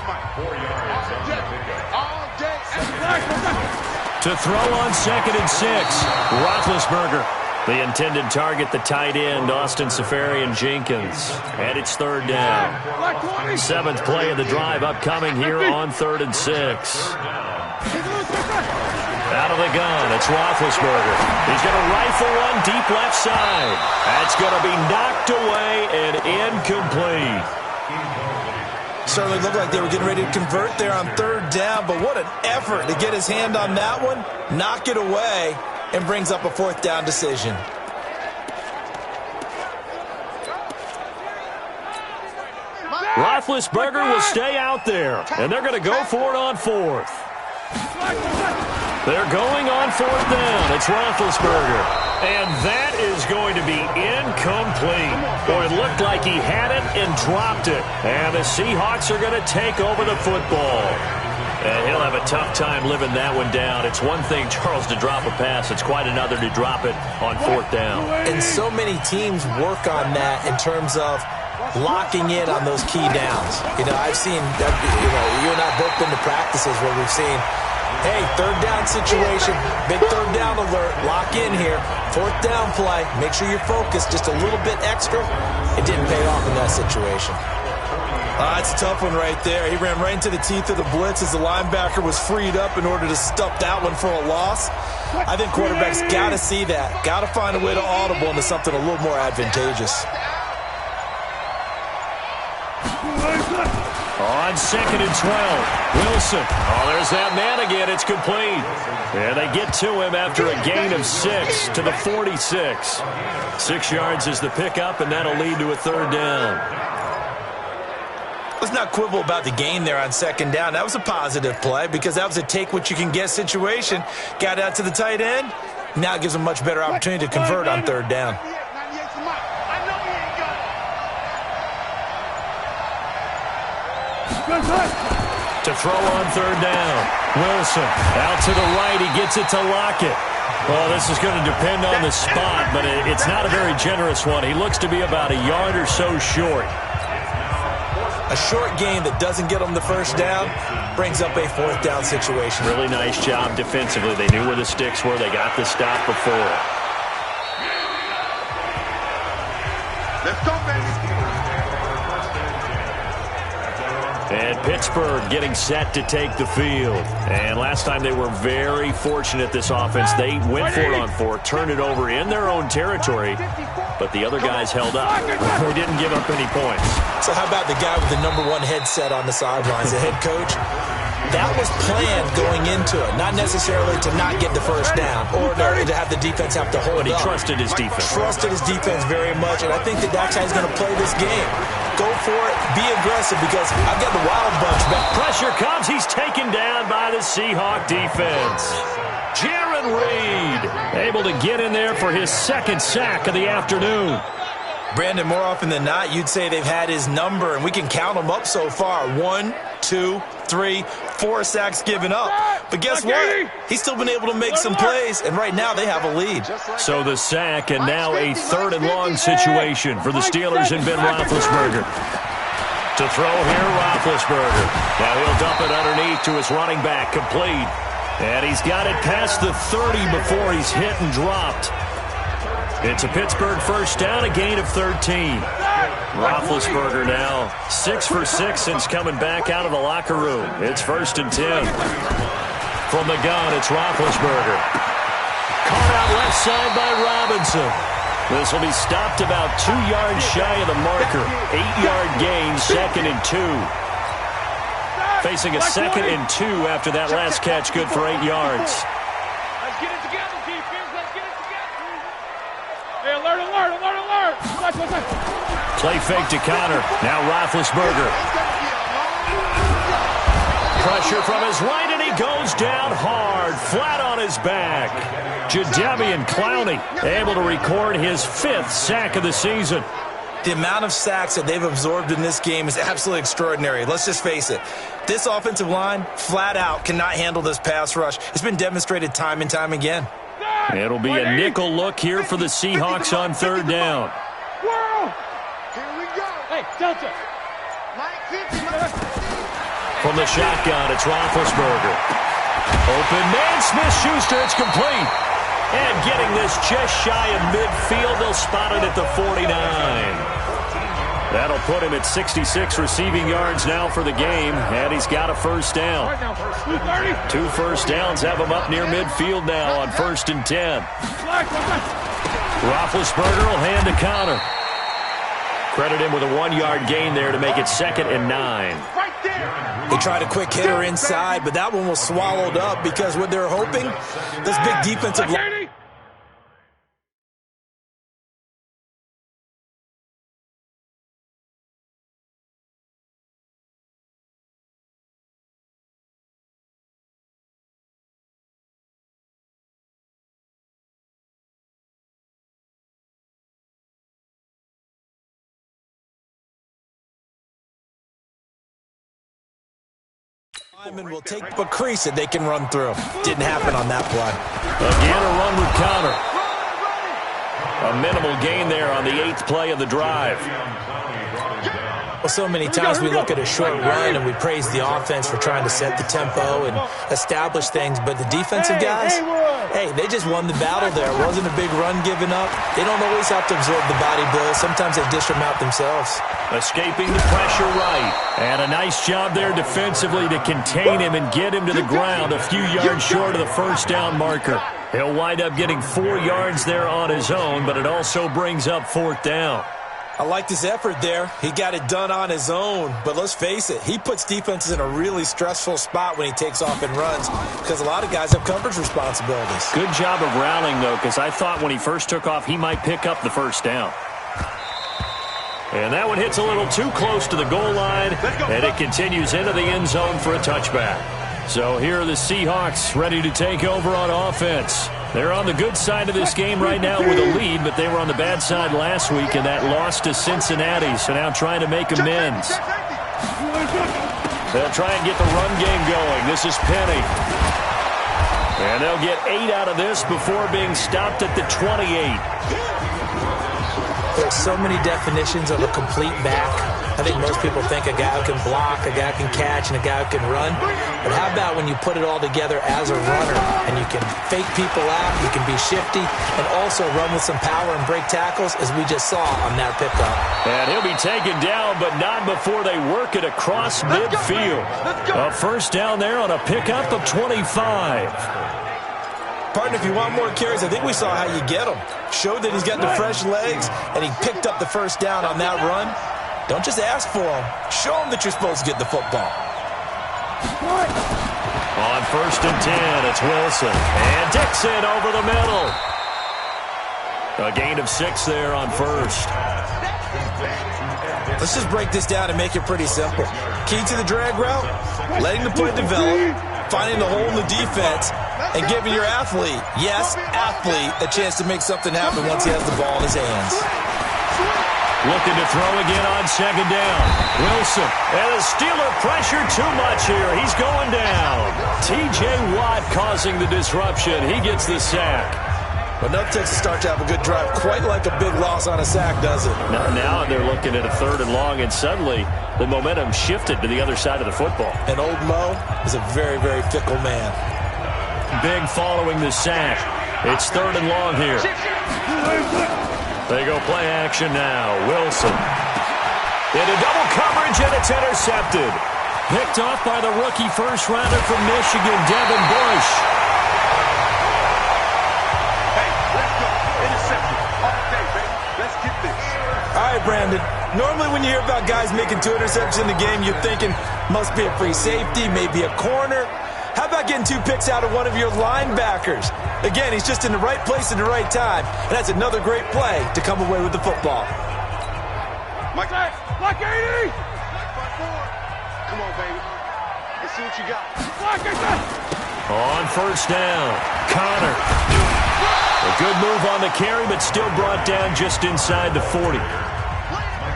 Speaker 1: To throw on 2nd and 6. Roethlisberger. The intended target, the tight end, Austin Seferian-Jenkins. And it's 3rd down. 7th play of the drive upcoming here on 3rd and 6. Out of the gun, it's Roethlisberger. He's going to rifle one deep left side. That's going to be knocked away and incomplete.
Speaker 3: Certainly looked like they were getting ready to convert there on 3rd down, but what an effort to get his hand on that one, knock it away, and brings up a 4th down decision.
Speaker 1: Roethlisberger will stay out there, and they're going to go for it on 4th. They're going on 4th down. It's Roethlisberger. And that is going to be incomplete. Boy, it looked like he had it and dropped it. And the Seahawks are going to take over the football. And he'll have a tough time living that one down. It's one thing, Charles, to drop a pass. It's quite another to drop it on 4th down.
Speaker 3: And so many teams work on that in terms of locking in on those key downs. You know, I've seen, you and I both been to practices where we've seen, hey, 3rd down situation, big 3rd down alert, lock in here. 4th down play, make sure you're focused just a little bit extra. It didn't pay off in that situation. It's a tough one right there. He ran right into the teeth of the blitz as the linebacker was freed up in order to stuff that one for a loss. I think quarterbacks got to see that. Got to find a way to audible into something a little more advantageous.
Speaker 1: On 2nd and 12, Wilson. Oh, there's that man again. It's complete. And they get to him after a gain of 6 to the 46. 6 yards is the pickup, and that'll lead to a 3rd down.
Speaker 3: Let's not quibble about the gain there on 2nd down. That was a positive play because that was a take-what-you-can-get situation. Got out to the tight end, Now it gives them a much better opportunity to convert on third down.
Speaker 1: To throw on third down. Wilson out to the right. He gets it to Lockett. Well, this is going to depend on the spot, but it's not a very generous one. He looks to be about a yard or so short.
Speaker 3: A short game that doesn't get them the first down brings up a fourth down situation.
Speaker 1: Really nice job defensively. They knew where the sticks were. They got the stop before.
Speaker 4: Let's go, baby.
Speaker 1: And Pittsburgh getting set to take the field. And last time they were very fortunate, this offense. They went for it on fourth, turned it over in their own territory, but the other guys held up. They didn't give up any points.
Speaker 3: So how about the guy with the #1 headset on the sidelines, the head coach? That was planned going into it, not necessarily to not get the first down or to have the defense have to hold
Speaker 1: But he
Speaker 3: up.
Speaker 1: trusted his defense.
Speaker 3: Trusted his defense very much, and I think that's how he's going to play this game. Go for it, be aggressive, because I've got the wild bunch back.
Speaker 1: Pressure comes. He's taken down by the Seahawk defense. Jaron Reed able to get in there for his second sack of the afternoon.
Speaker 3: Brandon, more often than not, you'd say they've had his number, and we can count them up so far. 1, 2, 3, 4 sacks given up. But guess what? He's still been able to make some plays, and right now they have a lead.
Speaker 1: So the sack, and now a 3rd and long situation for the Steelers and Ben Roethlisberger. To throw here, Roethlisberger. Now he'll dump it underneath to his running back, complete. And he's got it past the 30 before he's hit and dropped. It's a Pittsburgh first down, a gain of 13. Roethlisberger now 6 for 6 since coming back out of the locker room. It's 1st and 10. From the gun, it's Roethlisberger. Caught out left side by Robinson. This will be stopped about 2 yards shy of the marker. 8-yard gain, 2nd and 2. Facing a 2nd and 2 after that last catch, good for 8 yards.
Speaker 4: Let's get it together, defense. Let's get it together. Hey, alert, alert, alert, alert.
Speaker 1: Play fake to Connor. Now Roethlisberger. Pressure from his right, and he goes down hard, flat on his back. Jadeveon Clowney able to record his 5th sack of the season.
Speaker 3: The amount of sacks that they've absorbed in this game is absolutely extraordinary. Let's just face it. This offensive line, flat out, cannot handle this pass rush. It's been demonstrated time and time again.
Speaker 1: It'll be a nickel look here for the Seahawks on 3rd down.
Speaker 4: Here we go. Hey, Delta.
Speaker 1: From the shotgun, it's Roethlisberger. Open man, Smith-Schuster, it's complete. And getting this just shy of midfield, they'll spot it at the 49. That'll put him at 66 receiving yards now for the game, and he's got a first down. 2 first downs have him up near midfield now on 1st and 10. Roethlisberger will hand to Connor. Credit him with a 1-yard gain there to make it 2nd and 9.
Speaker 3: They tried a quick hitter inside, but that one was swallowed up because what they're hoping, this big defensive line. Will take a crease that they can run through. Didn't happen on that play.
Speaker 1: Again, a run with Connor. A minimal gain there on the 8th play of the drive.
Speaker 3: Well, so many times we look at a short run and we praise the offense for trying to set the tempo and establish things, but the defensive guys, hey, they just won the battle there. It wasn't a big run given up. They don't always have to absorb the body blows. Sometimes they dish them out themselves.
Speaker 1: Escaping the pressure right. And a nice job there defensively to contain him and get him to the ground a few yards short of the first down marker. He'll wind up getting 4 yards there on his own, but it also brings up 4th down.
Speaker 3: I liked his effort there. He got it done on his own. But let's face it, he puts defenses in a really stressful spot when he takes off and runs because a lot of guys have coverage responsibilities.
Speaker 1: Good job of rallying, though, because I thought when he first took off, he might pick up the first down. And that one hits a little too close to the goal line, and it continues into the end zone for a touchback. So here are the Seahawks ready to take over on offense. They're on the good side of this game right now with a lead, but they were on the bad side last week in that loss to Cincinnati, so now trying to make amends. They'll try and get the run game going. This is Penny. And they'll get 8 out of this before being stopped at the 28.
Speaker 3: There's so many definitions of a complete back. I think most people think a guy who can block, a guy who can catch, and a guy who can run. But how about when you put it all together as a runner and you can fake people out, you can be shifty, and also run with some power and break tackles, as we just saw on that pickup.
Speaker 1: And he'll be taken down, but not before they work it across midfield. A first down there on a pickup of 25.
Speaker 3: Partner, if you want more carries, I think we saw how you get him. Showed that he's got the fresh legs, and he picked up the first down on that run. Don't just ask for him. Show him that you're supposed to get the football.
Speaker 1: On first and 10, it's Wilson. And Dixon over the middle. A gain of 6 there on first.
Speaker 3: Let's just break this down and make it pretty simple. Key to the drag route, letting the play develop, finding the hole in the defense, and giving your athlete, yes, athlete, a chance to make something happen once he has the ball in his hands.
Speaker 1: Looking to throw again on second down. Wilson. And the Steeler pressure too much here. He's going down. T.J. Watt causing the disruption. He gets the sack.
Speaker 3: But no takes a start to have a good drive. Quite like a big loss on a sack, does it?
Speaker 1: Now they're looking at a 3rd and long, and suddenly the momentum shifted to the other side of the football.
Speaker 3: And old Mo is a very, very fickle man.
Speaker 1: Big following the sack. It's 3rd and long here. They go play action now. Wilson. Into double coverage, and it's intercepted. Picked off by the rookie first rounder from Michigan, Devin Bush.
Speaker 4: Hey, let's go. Intercepted. All day, baby. Let's get this.
Speaker 3: All right, Brandon. Normally when you hear about guys making 2 interceptions in the game, you're thinking must be a free safety, maybe a corner. How about getting 2 picks out of one of your linebackers? Again, he's just in the right place at the right time, and that's another great play to come away with the football.
Speaker 4: Mike 80! Come on, baby. Let's see what you got.
Speaker 1: On first down, Connor. A good move on the carry, but still brought down just inside the 40.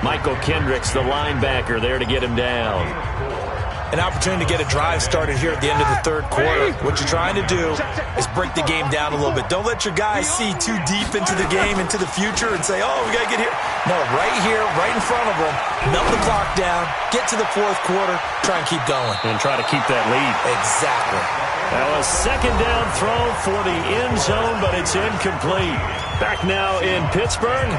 Speaker 1: Michael Kendricks, the linebacker, there to get him down.
Speaker 3: An opportunity to get a drive started here at the end of the 3rd quarter. What you're trying to do is break the game down a little bit. Don't let your guys see too deep into the game, into the future, and say, oh, we got to get here. No, right here, right in front of them, melt the clock down, get to the 4th quarter, try and keep going.
Speaker 1: And try to keep that lead.
Speaker 3: Exactly.
Speaker 1: Now a second down throw for the end zone, but it's incomplete. Back now in Pittsburgh.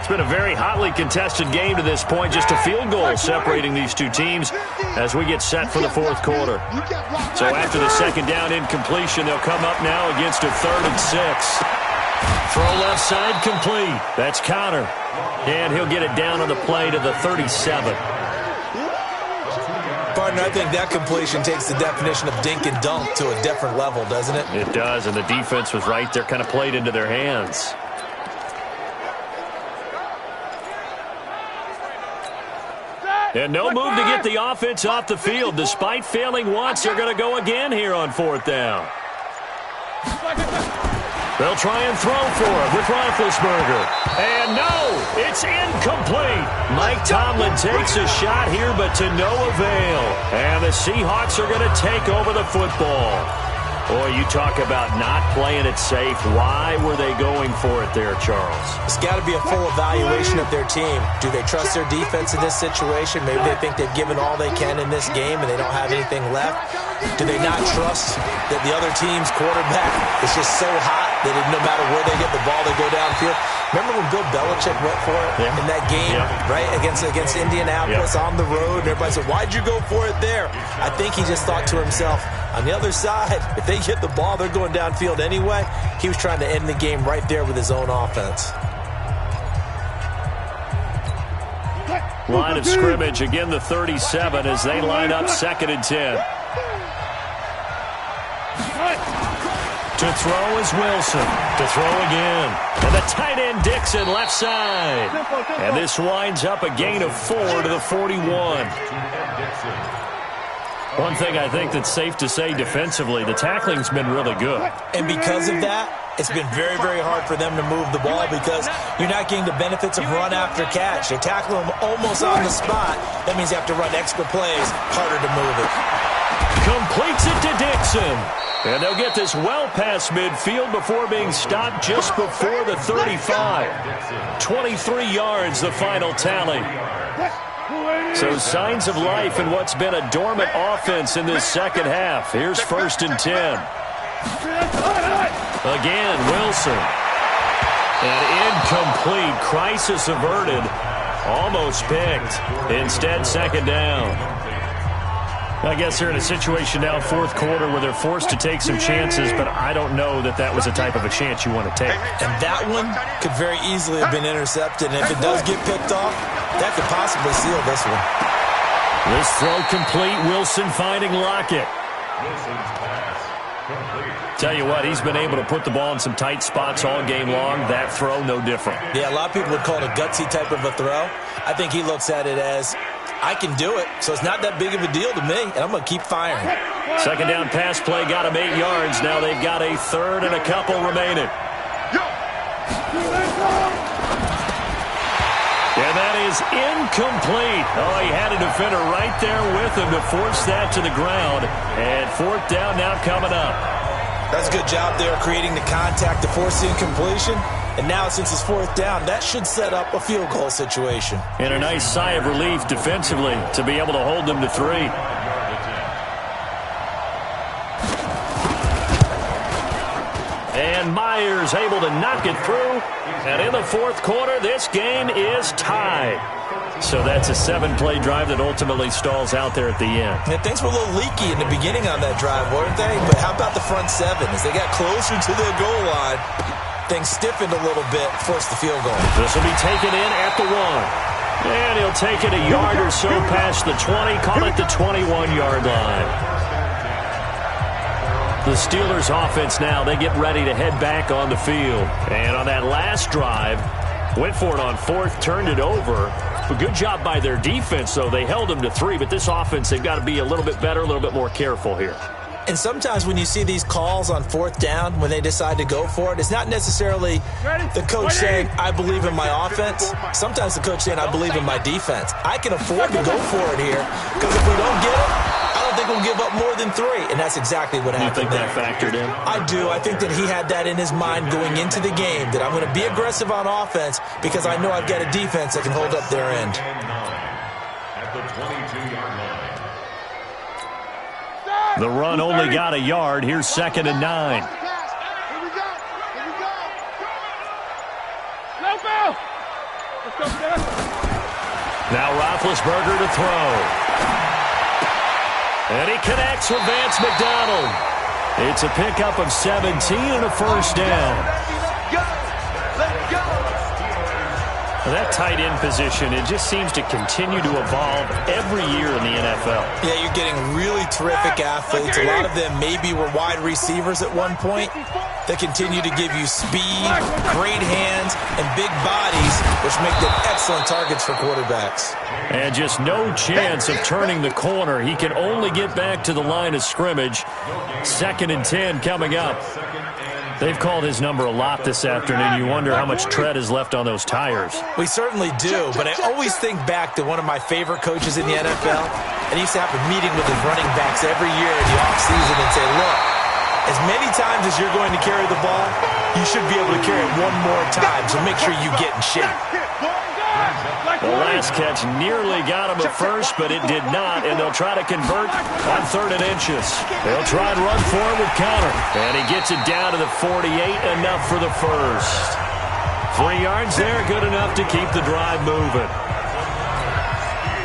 Speaker 1: It's been a very hotly contested game to this point. Just a field goal separating these two teams as we get set for the 4th quarter. So after the second down incompletion, they'll come up now against a 3rd and 6. Throw left side complete. That's Connor. And he'll get it down on the play to the 37.
Speaker 3: Partner, I think that completion takes the definition of dink and dunk to a different level, doesn't it?
Speaker 1: It does, and the defense was right there, kind of played into their hands. And no move to get the offense off the field. Despite failing once, they're going to go again here on 4th down. They'll try and throw for it with Roethlisberger. And no, it's incomplete. Mike Tomlin takes a shot here, but to no avail. And the Seahawks are going to take over the football. Boy, you talk about not playing it safe. Why were they going for it there, Charles?
Speaker 3: It's got to be a full evaluation of their team. Do they trust their defense in this situation? Maybe they think they've given all they can in this game and they don't have anything left. Do they not trust that the other team's quarterback is just so hot that no matter where they get the ball, they go downfield? Remember when Bill Belichick went for it in that game, right, against Indianapolis on the road? And everybody said, why'd you go for it there? I think he just thought to himself, on the other side, if they get the ball, they're going downfield anyway. He was trying to end the game right there with his own offense.
Speaker 1: Line of scrimmage, again the 37 as they line up 2nd and 10. To throw is Wilson. To throw again. And the tight end Dixon left side. And this winds up a gain of 4 to the 41. One thing I think that's safe to say defensively, the tackling's been really good.
Speaker 3: And because of that, It's been very, very hard for them to move the ball because you're not getting the benefits of run after catch. You're tackling them almost on the spot. That means you have to run extra plays, harder to move it.
Speaker 1: Completes it to Dixon. And they'll get this well past midfield before being stopped just before the 35. 23 yards, the final tally. So signs of life in what's been a dormant offense in this second half. Here's 1st and 10. Again, Wilson. And incomplete. Crisis averted. Almost picked. Instead, 2nd down. I guess they're in a situation now, 4th quarter, where they're forced to take some chances, but I don't know that that was the type of a chance you want to take.
Speaker 3: And that one could very easily have been intercepted, and if it does get picked off, that could possibly seal this one.
Speaker 1: This throw complete. Wilson finding Lockett.
Speaker 2: Wilson's pass complete.
Speaker 1: Tell you what, he's been able to put the ball in some tight spots all game long. That throw, no different.
Speaker 3: Yeah, a lot of people would call it a gutsy type of a throw. I think he looks at it as, I can do it, so it's not that big of a deal to me, and I'm going to keep firing.
Speaker 1: 2nd down pass play got him 8 yards. Now they've got a 3rd and a couple remaining. And that is incomplete. Oh, he had a defender right there with him to force that to the ground. And 4th down now coming up.
Speaker 3: That's a good job there creating the contact to force the incompletion. And now since it's 4th down, that should set up a field goal situation.
Speaker 1: And a nice sigh of relief defensively to be able to hold them to 3. And Myers able to knock it through. And in the 4th quarter, this game is tied. So that's a 7-play drive that ultimately stalls out there at the end.
Speaker 3: Yeah, things were a little leaky in the beginning on that drive, weren't they? But how about the front 7? As they got closer to the goal line, things stiffened a little bit, forced the field goal.
Speaker 1: This will be taken in at the 1. And he'll take it a yard or so past the 20, call it the 21-yard line. The Steelers offense now, they get ready to head back on the field. And on that last drive, went for it on 4th, turned it over. A good job by their defense, though. They held them to 3, but this offense, they've got to be a little bit better, a little bit more careful here.
Speaker 3: And sometimes when you see these calls on 4th down, when they decide to go for it, it's not necessarily the coach saying, I believe in my offense. Sometimes the coach saying, I believe in my defense. I can afford to go for it here, because if we don't get it, I don't think we'll give up more than 3. And that's exactly what happened.
Speaker 1: You think that factored in?
Speaker 3: I do. I think that he had that in his mind going into the game, that I'm going to be aggressive on offense because I know I've got a defense that can hold up their end.
Speaker 2: At the 22-yard line.
Speaker 1: The run only got a yard. Here's 2nd and 9.
Speaker 4: Here we go. Here we go. No foul. Let's go, Steph.
Speaker 1: Now Roethlisberger to throw. And he connects with Vance McDonald. It's a pickup of 17 and a 1st down.
Speaker 4: Let's go. Let's go.
Speaker 1: That tight end position, it just seems to continue to evolve every year in the NFL.
Speaker 3: Yeah, you're getting really terrific athletes. A lot of them maybe were wide receivers at one point that continue to give you speed, great hands, and big bodies, which make them excellent targets for quarterbacks.
Speaker 1: And just no chance of turning the corner. He can only get back to the line of scrimmage. 2nd and 10 coming up. They've called his number a lot this afternoon. You wonder how much tread is left on those tires.
Speaker 3: We certainly do, but I always think back to one of my favorite coaches in the NFL, and he used to have a meeting with his running backs every year in the offseason and say, look, as many times as you're going to carry the ball, you should be able to carry it one more time, so make sure you get in shape.
Speaker 1: The last catch nearly got him at first, but it did not, and they'll try to convert on 3rd and inches. They'll try and run for it with Connor, and he gets it down to the 48, enough for the 1st. 3 yards there, good enough to keep the drive moving.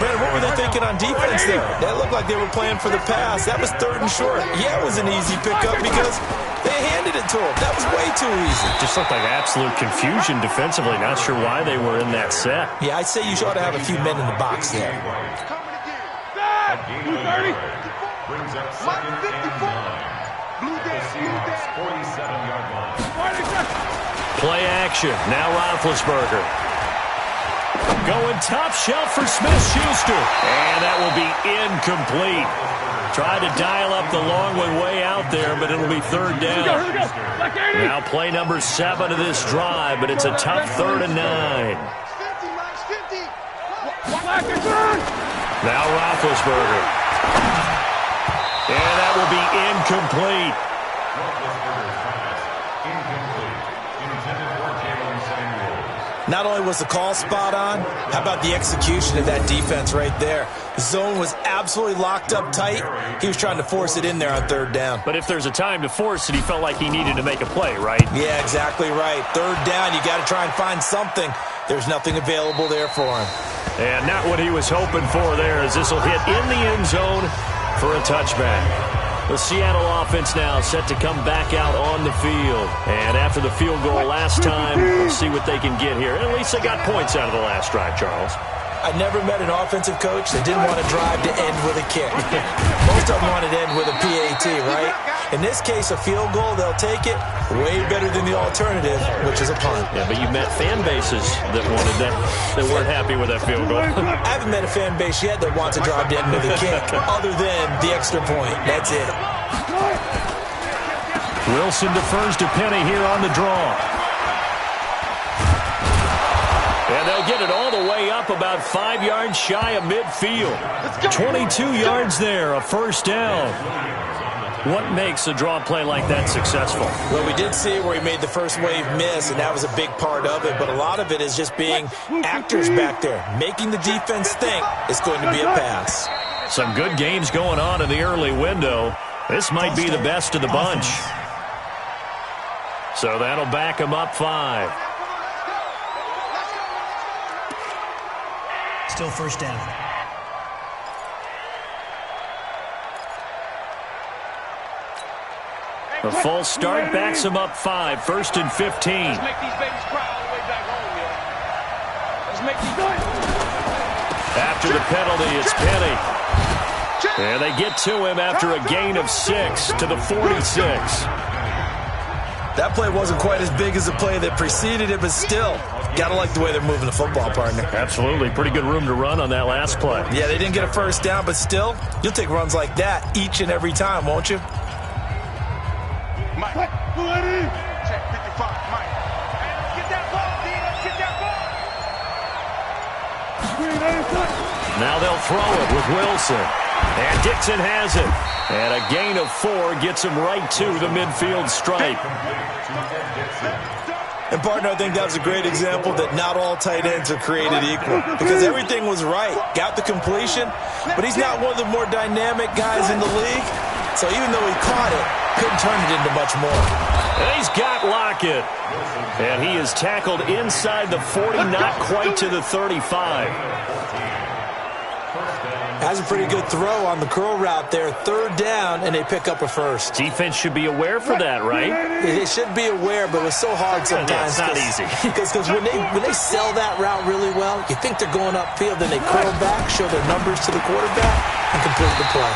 Speaker 3: Brandon, what were they thinking on defense there? That looked like they were playing for the pass. That was 3rd and short. Yeah, it was an easy pickup because they handed it to him. That was way too easy.
Speaker 1: Just looked like absolute confusion defensively. Not sure why they were in that set.
Speaker 3: Yeah, I'd say you ought to have a few men in the box there.
Speaker 2: Brings up 2nd and 9. Blue Seahawks 47-yard line.
Speaker 1: Play action. Now Roethlisberger. Going top shelf for Smith-Schuster. And that will be incomplete. Tried to dial up the long one way out there, but it'll be third down. Now play number 7 of this drive, but it's a tough 3rd and 9. Now Roethlisberger. And that will be incomplete.
Speaker 3: Not only was the call spot on, how about the execution of that defense right there? The zone was absolutely locked up tight. He was trying to force it in there on 3rd down.
Speaker 1: But if there's a time to force it, he felt like he needed to make a play, right?
Speaker 3: Yeah, exactly right. 3rd down, you got to try and find something. There's nothing available there for him.
Speaker 1: And not what he was hoping for there, as this will hit in the end zone for a touchback. The Seattle offense now set to come back out on the field. And after the field goal last time, we'll see what they can get here. At least they got points out of the last drive, Charles.
Speaker 3: I never met an offensive coach that didn't want to drive to end with a kick. Most of them wanted to end with a PAT, right? In this case, a field goal, they'll take it. Way better than the alternative, which is a punt.
Speaker 1: Yeah, but you met fan bases that wanted that, that weren't happy with that field goal.
Speaker 3: I haven't met a fan base yet that wants to drive to end with a kick, other than the extra point. That's it.
Speaker 1: Wilson defers to Penny here on the draw. And they'll get it all the way up about 5 yards shy of midfield. 22 yards there, a first down. What makes a draw play like that successful?
Speaker 3: Well, we did see where he made the first wave miss, and that was a big part of it. But a lot of it is just being actors back there, making the defense think it's going to be a pass.
Speaker 1: Some good games going on in the early window. This might be the best of the bunch. So that'll back him up 5.
Speaker 5: Still first down.
Speaker 1: A false start backs him up 5. 1st and 15.
Speaker 4: Let's make these babies cry all the way back home, yo. Let's make these
Speaker 1: After the penalty, it's Penny. And they get to him after a gain of 6 to the 46.
Speaker 3: That play wasn't quite as big as the play that preceded it, but still, got to like the way they're moving the football, partner.
Speaker 1: Absolutely. Pretty good room to run on that last play.
Speaker 3: Yeah, they didn't get a first down, but still, you'll take runs like that each and every time, won't you?
Speaker 4: Mike. Check 55, Mike. Get that ball, D. Let's get that ball.
Speaker 1: Now they'll throw it with Wilson. And Dixon has it. And a gain of 4 gets him right to the midfield stripe.
Speaker 3: And, partner, I think that was a great example that not all tight ends are created equal. Because everything was right. Got the completion, but he's not one of the more dynamic guys in the league. So even though he caught it, couldn't turn it into much more.
Speaker 1: And he's got Lockett. And he is tackled inside the 40, not quite to the 35.
Speaker 3: Has a pretty good throw on the curl route there. 3rd down, and they pick up a first.
Speaker 1: Defense should be aware for that, right?
Speaker 3: They should be aware, but it's so hard sometimes.
Speaker 1: Yeah, it's not easy.
Speaker 3: Because when they sell that route really well, you think they're going upfield, then they curl back, show their numbers to the quarterback, and complete the play.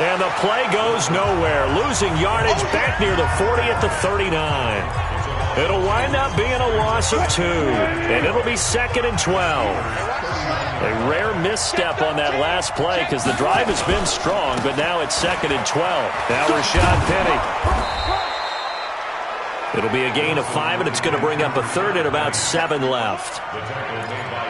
Speaker 1: And the play goes nowhere. Losing yardage back near the 40 at the 39. It'll wind up being a loss of 2. And it'll be 2nd and 12. A rare misstep on that last play because the drive has been strong, but now it's 2nd and 12. Now Rashad Penny. It'll be a gain of 5, and it's going to bring up a 3rd and about 7 left.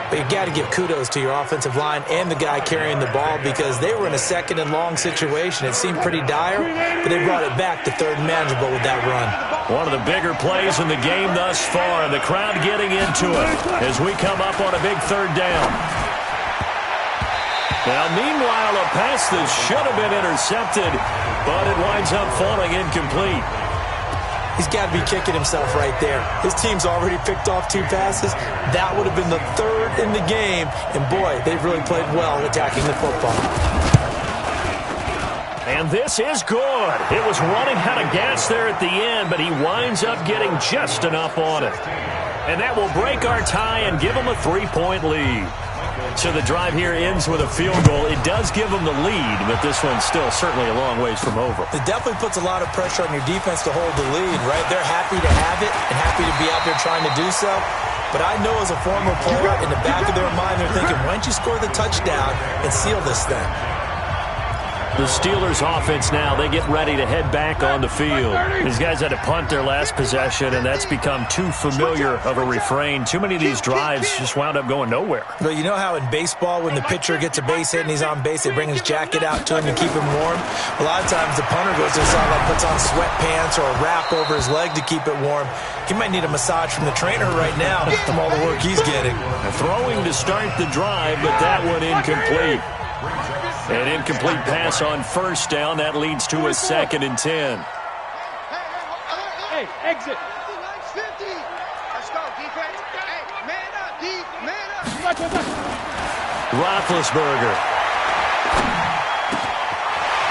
Speaker 3: But you got to give kudos to your offensive line and the guy carrying the ball because they were in a 2nd and long situation. It seemed pretty dire, but they brought it back to 3rd and manageable with that run.
Speaker 1: One of the bigger plays in the game thus far, and the crowd getting into it as we come up on a big 3rd down. Now, meanwhile, a pass that should have been intercepted, but it winds up falling incomplete.
Speaker 3: He's got to be kicking himself right there. His team's already picked off 2 passes. That would have been the 3rd in the game. And, boy, they've really played well attacking the football.
Speaker 1: And this is good. It was running out of gas there at the end, but he winds up getting just enough on it. And that will break our tie and give him a 3-point lead. So the drive here ends with a field goal. It does give them the lead, but this one's still certainly a long ways from over.
Speaker 3: It definitely puts a lot of pressure on your defense to hold the lead, right? They're happy to have it and happy to be out there trying to do so. But I know as a former player, in the back of their mind, they're thinking, why don't you score the touchdown and seal this thing?
Speaker 1: The Steelers offense now, they get ready to head back on the field. These guys had to punt their last possession, and that's become too familiar of a refrain. Too many of these drives just wound up going nowhere.
Speaker 3: But you know how in baseball, when the pitcher gets a base hit and he's on base, they bring his jacket out to him to keep him warm? A lot of times the punter goes to the sideline, puts on sweatpants or a wrap over his leg to keep it warm. He might need a massage from the trainer right now from all the work he's getting.
Speaker 1: Throwing to start the drive, but that one incomplete. An incomplete pass on first down. That leads to a 2nd and 10.
Speaker 4: Hey, exit. Let's go, defense. Hey, man up, D. Man up.
Speaker 1: Roethlisberger.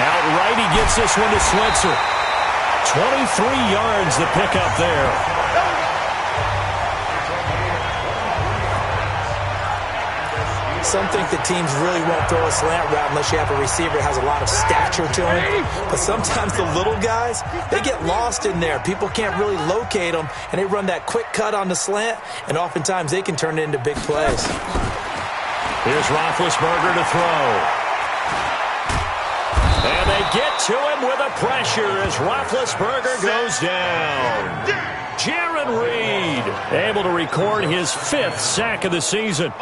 Speaker 1: Outright, he gets this one to Switzer. 23 yards the pickup there.
Speaker 3: Some think that teams really won't throw a slant route unless you have a receiver that has a lot of stature to him. But sometimes the little guys, they get lost in there. People can't really locate them, and they run that quick cut on the slant, and oftentimes they can turn it into big plays.
Speaker 1: Here's Roethlisberger to throw. And they get to him with a pressure as Roethlisberger goes down. Jaron Reed able to record his 5th sack of the season.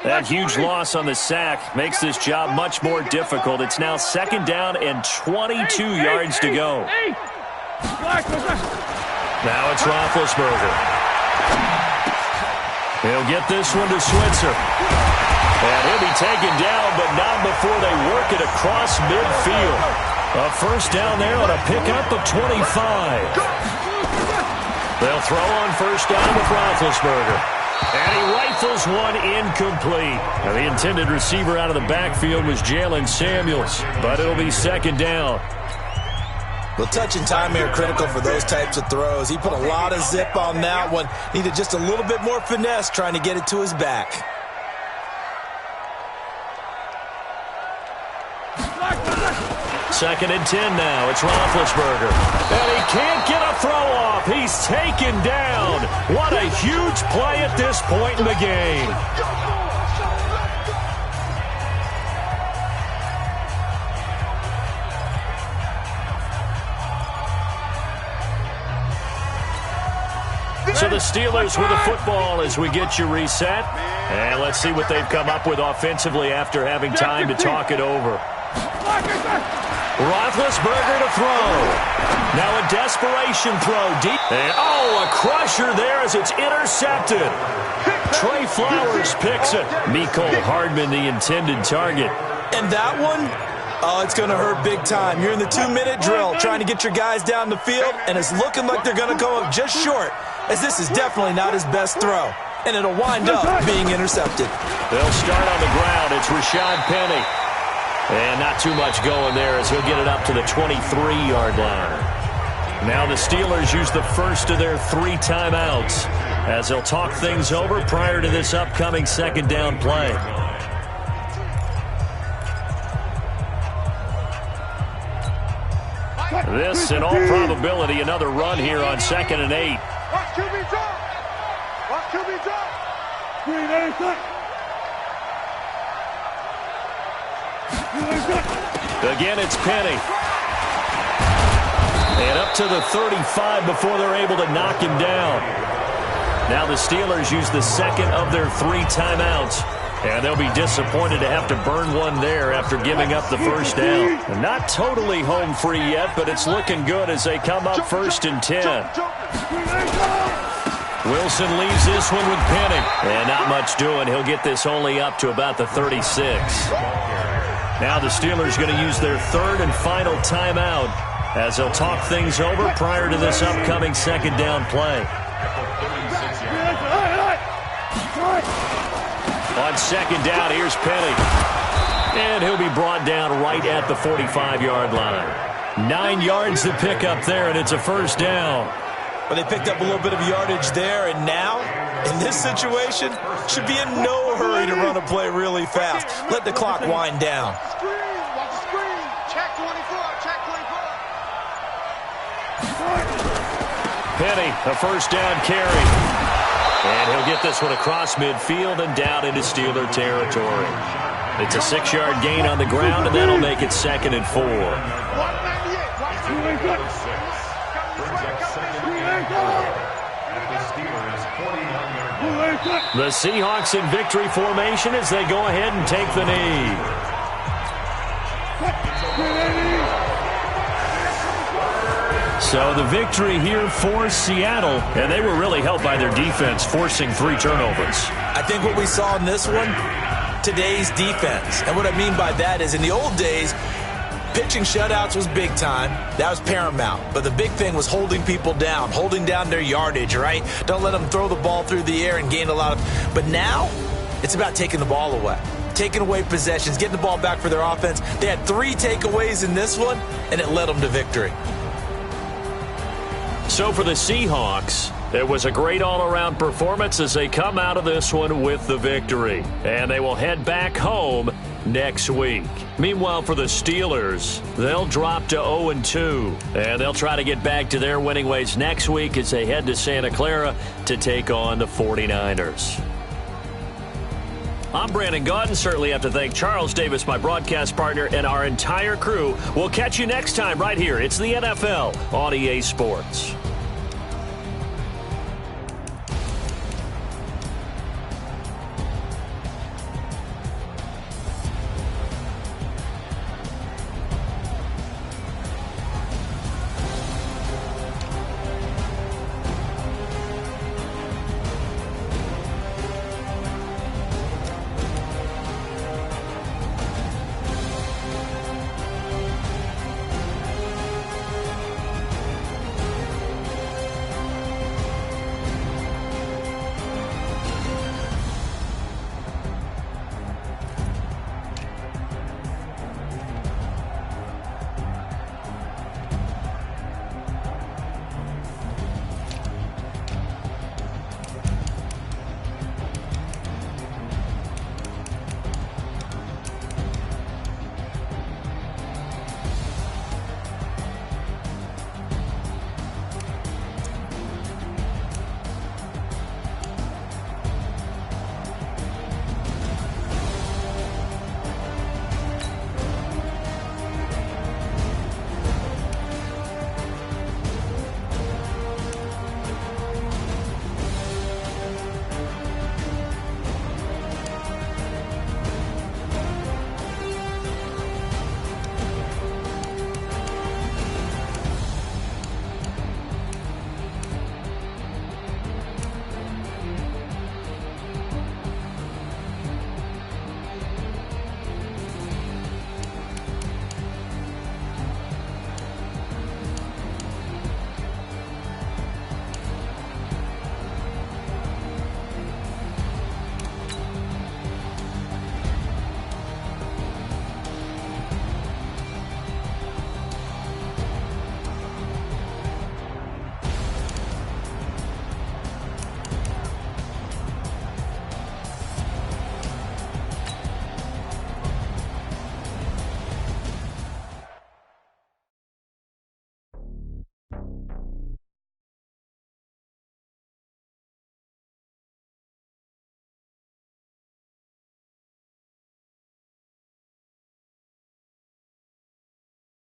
Speaker 1: That huge loss on the sack makes this job much more difficult. It's now 2nd down and 22 yards to go. Now it's Roethlisberger. He'll get this one to Switzer. And he'll be taken down, but not before they work it across midfield. A first down there on a pickup of 25. They'll throw on first down with Roethlisberger. And he rifles one incomplete. Now, the intended receiver out of the backfield was Jalen Samuels, but it'll be 2nd down.
Speaker 3: Well, touch and timing are critical for those types of throws. He put a lot of zip on that one. Needed just a little bit more finesse trying to get it to his back.
Speaker 1: Second and 10 now. It's Roethlisberger. And he can't get a throw off. He's taken down. What a huge play at this point in the game. So the Steelers with the football as we get you reset. And let's see what they've come up with offensively after having time to talk it over. Roethlisberger to throw. Now a desperation throw deep. And a crusher there as it's intercepted. Trey Flowers picks it. Mecole Hardman the intended target.
Speaker 3: And that one, it's going to hurt big time. You're in the 2-minute drill trying to get your guys down the field, and it's looking like they're going to come up just short, as this is definitely not his best throw. And it'll wind up being intercepted.
Speaker 1: They'll start on the ground. It's Rashad Penny. And not too much going there as he'll get it up to the 23-yard line. Now the Steelers use the first of their 3 timeouts as they'll talk things over prior to this upcoming 2nd down play. This, in all probability, another run here on 2nd and 8.
Speaker 4: Watch QB drop. Watch QB drop. Green, that is that.
Speaker 1: Again, it's Penny. And up to the 35 before they're able to knock him down. Now the Steelers use the 2nd of their 3 timeouts. And they'll be disappointed to have to burn one there after giving up the first down. Not totally home free yet, but it's looking good as they come up 1st and 10. Wilson leaves this one with Penny. And not much doing. He'll get this only up to about the 36. Now the Steelers going to use their 3rd and final timeout as they'll talk things over prior to this upcoming 2nd down play. On 2nd down, here's Penny. And he'll be brought down right at the 45-yard line. 9 yards to pick up there, and it's a first down.
Speaker 3: Well, they picked up a little bit of yardage there, and now, in this situation, should be in no hurry to run a play really fast. Let the clock wind down.
Speaker 4: Screen, watch the screen. Check 24, check 24.
Speaker 1: Penny, a first down carry. And he'll get this one across midfield and down into Steeler territory. It's a 6-yard gain on the ground, and that'll make it 2nd and 4. The Seahawks in victory formation as they go ahead and take the knee. So the victory here for Seattle, and they were really helped by their defense forcing 3 turnovers.
Speaker 3: I think what we saw in this one, today's defense. And what I mean by that is in the old days, pitching shutouts was big time. That was paramount. But the big thing was holding people down, holding down their yardage, right? Don't let them throw the ball through the air and gain a lot of... But now, it's about taking the ball away. Taking away possessions, getting the ball back for their offense. They had 3 takeaways in this one, and it led them to victory.
Speaker 1: So for the Seahawks, it was a great all-around performance as they come out of this one with the victory. And they will head back home next week. Meanwhile, for the Steelers, they'll drop to 0-2. And they'll try to get back to their winning ways next week as they head to Santa Clara to take on the 49ers. I'm Brandon Gaudin. Certainly have to thank Charles Davis, my broadcast partner, and our entire crew. We'll catch you next time right here. It's the NFL on EA Sports.